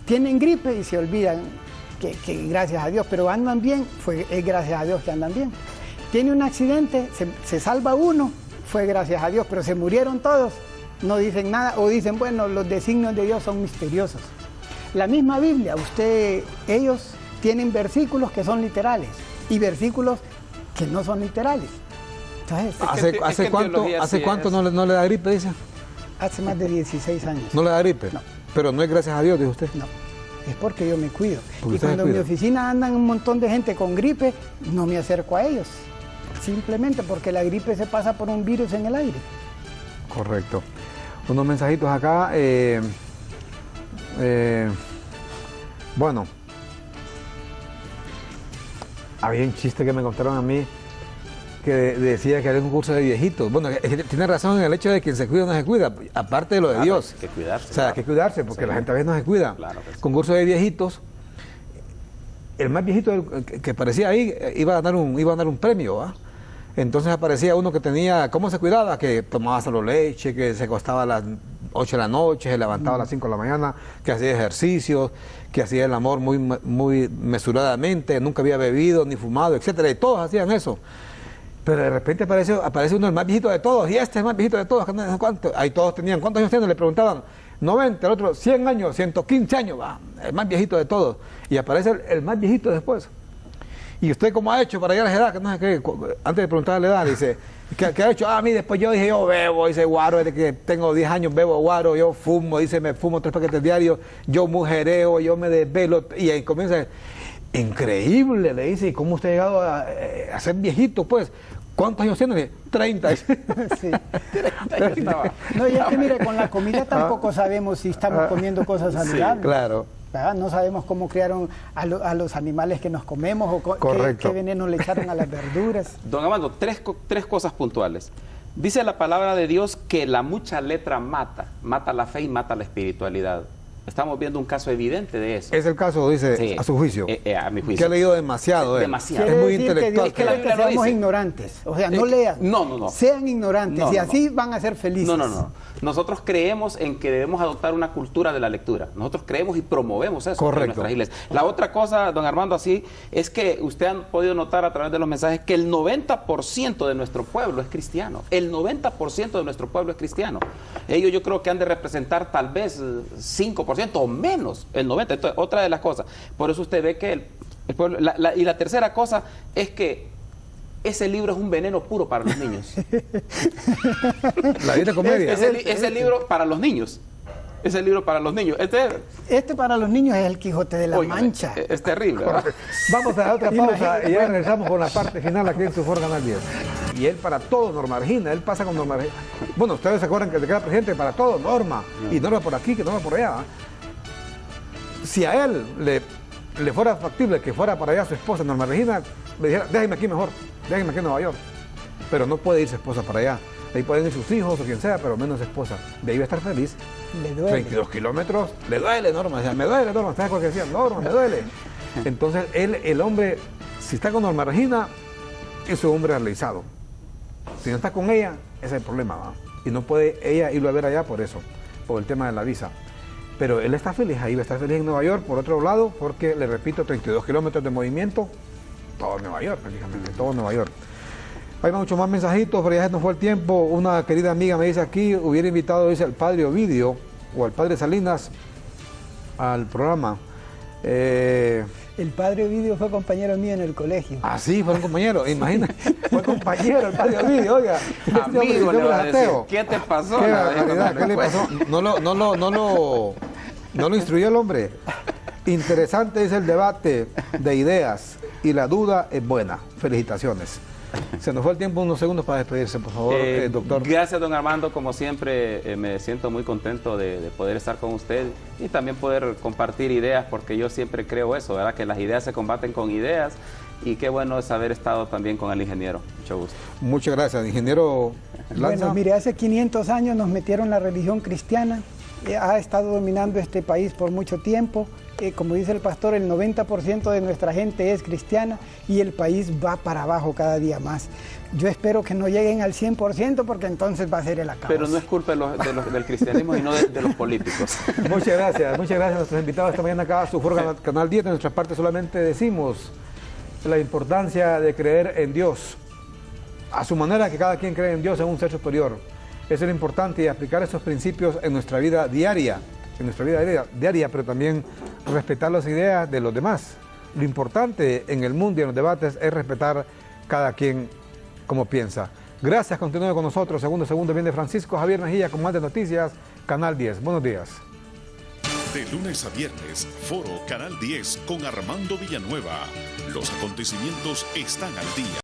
tienen gripe y se olvidan que gracias a Dios, pero andan bien, es gracias a Dios que andan bien. Tiene un accidente, se salva uno, fue gracias a Dios, pero se murieron todos, no dicen nada o dicen, bueno, los designios de Dios son misteriosos. La misma Biblia, ellos tienen versículos que son literales y versículos que no son literales. Entonces, ¿Hace cuánto no le da gripe, dice? Hace más de 16 años. ¿No le da gripe? No. Pero no es gracias a Dios, dijo usted. No, es porque yo me cuido. Porque y cuando en mi oficina andan un montón de gente con gripe, no me acerco a ellos. Simplemente porque la gripe se pasa por un virus en el aire. Correcto. Unos mensajitos acá. Bueno, había un chiste que me contaron a mí que decía que era un curso de viejitos. Bueno, tiene razón en el hecho de que quien se cuida no se cuida, aparte de lo de Dios. Hay que cuidarse. O sea, hay que cuidarse porque la gente a veces no se cuida. Claro que sí. Concurso de viejitos. El más viejito que aparecía ahí iba a dar un premio, ¿va? Entonces aparecía uno que tenía, ¿cómo se cuidaba? Que tomaba solo leche, que se acostaba a las 8 de la noche, se levantaba a las 5 de la mañana, que hacía ejercicios, que hacía el amor muy mesuradamente, nunca había bebido ni fumado, etcétera, y todos hacían eso. Pero de repente aparece uno el más viejito de todos, y este es el más viejito de todos, que no sé cuánto. Ahí todos tenían, ¿cuántos años tienen? Le preguntaban, 90, el otro 100 años, 115 años, va, el más viejito de todos. Y aparece el más viejito después. ¿Y usted cómo ha hecho para llegar a esa edad? Que no sé qué. Antes de preguntarle la edad, dice, ¿qué ha hecho? A mí después yo dije, yo bebo, dice guaro, desde que tengo 10 años bebo guaro, yo fumo, dice, me fumo 3 paquetes diarios, yo mujereo, yo me desvelo, y ahí comienza, increíble, le dice, ¿y cómo usted ha llegado a ser viejito, pues? ¿Cuántos años tiene? 30. Sí. 30. No, y es que mire, con la comida tampoco sabemos si estamos comiendo cosas saludables. Sí, claro. ¿Verdad? No sabemos cómo criaron a los animales que nos comemos o qué veneno le echaron a las verduras. Don Armando, tres cosas puntuales. Dice la palabra de Dios que la mucha letra mata la fe y mata la espiritualidad. Estamos viendo un caso evidente de eso. Es el caso, dice, sí, a su juicio. A mi juicio. Que ha leído demasiado. Demasiado. Es muy intelectual. Es que la Biblia seamos ignorantes. O sea, no lean. No. Sean ignorantes y así van a ser felices. No. Nosotros creemos en que debemos adoptar una cultura de la lectura. Nosotros creemos y promovemos eso en nuestras iglesias. La otra cosa, don Armando, así, es que usted ha podido notar a través de los mensajes que el 90% de nuestro pueblo es cristiano. El 90% de nuestro pueblo es cristiano. Ellos yo creo que han de representar tal vez 5% o menos, el 90%. Entonces, otra de las cosas. Por eso usted ve que el pueblo... y la tercera cosa es que ese libro es un veneno puro para los niños. La Divina Comedia. Ese libro para los niños. Ese libro para los niños. Este para los niños es el Quijote de la Mancha. Es terrible, ¿verdad? Vamos a dar otra pausa y ya regresamos con la parte final aquí en su foro Canal 10. Y él para todo, Norma Regina, él pasa con Norma Regina. Bueno, ustedes se acuerdan que se queda presidente para todo, Norma. Y Norma por aquí, que Norma por allá. Si a él le fuera factible que fuera para allá su esposa, Norma Regina, le dijera, déjeme aquí mejor, déjeme aquí en Nueva York. Pero no puede ir su esposa para allá. Ahí pueden ir sus hijos o quien sea, pero menos su esposa. De ahí va a estar feliz. Le duele. 32 kilómetros, le duele, Norma. O sea, me duele, Norma. ¿Sabes cuál que decía? Norma, me duele. Entonces, el hombre, si está con Norma Regina, es un hombre realizado. Si no está con ella, ese es el problema, ¿va? Y no puede ella irlo a ver allá por eso, por el tema de la visa. Pero él está feliz, ahí va a estar feliz en Nueva York, por otro lado, porque, le repito, 32 kilómetros de movimiento, todo Nueva York, prácticamente, todo Nueva York. Hay muchos más mensajitos, pero ya se nos fue el tiempo. Una querida amiga me dice aquí, hubiera invitado, dice, al padre Ovidio o al padre Salinas al programa. El padre Ovidio fue compañero mío en el colegio. Ah, sí, fue un compañero, imagina, fue compañero el padre Ovidio, oiga. Amigo, le va a decir, ¿qué te pasó? ¿Qué barbaridad? ¿Qué le pasó? No lo instruyó el hombre. Interesante es el debate de ideas y la duda es buena. Felicitaciones. Se nos fue el tiempo, unos segundos para despedirse, por favor, doctor. Gracias, don Armando, como siempre, me siento muy contento de poder estar con usted y también poder compartir ideas, porque yo siempre creo eso, ¿verdad? Que las ideas se combaten con ideas, y qué bueno es haber estado también con el ingeniero. Mucho gusto. Muchas gracias, ingeniero Lanza. Bueno, mire, hace 500 años nos metieron la religión cristiana, ha estado dominando este país por mucho tiempo. Como dice el pastor, el 90% de nuestra gente es cristiana y el país va para abajo cada día más. Yo espero que no lleguen al 100% porque entonces va a ser el acabose. Pero no es culpa del cristianismo, sino de los políticos. Muchas gracias a nuestros invitados esta mañana acá a su foro Canal 10. De nuestra parte solamente decimos la importancia de creer en Dios, a su manera, que cada quien cree en Dios, en un ser superior. Eso es lo importante, y aplicar esos principios en nuestra vida diaria, pero también respetar las ideas de los demás. Lo importante en el mundo y en los debates es respetar cada quien como piensa. Gracias, continúe con nosotros. Segundo viene Francisco Javier Mejía con más de noticias, Canal 10. Buenos días. De lunes a viernes, Foro Canal 10 con Armando Villanueva. Los acontecimientos están al día.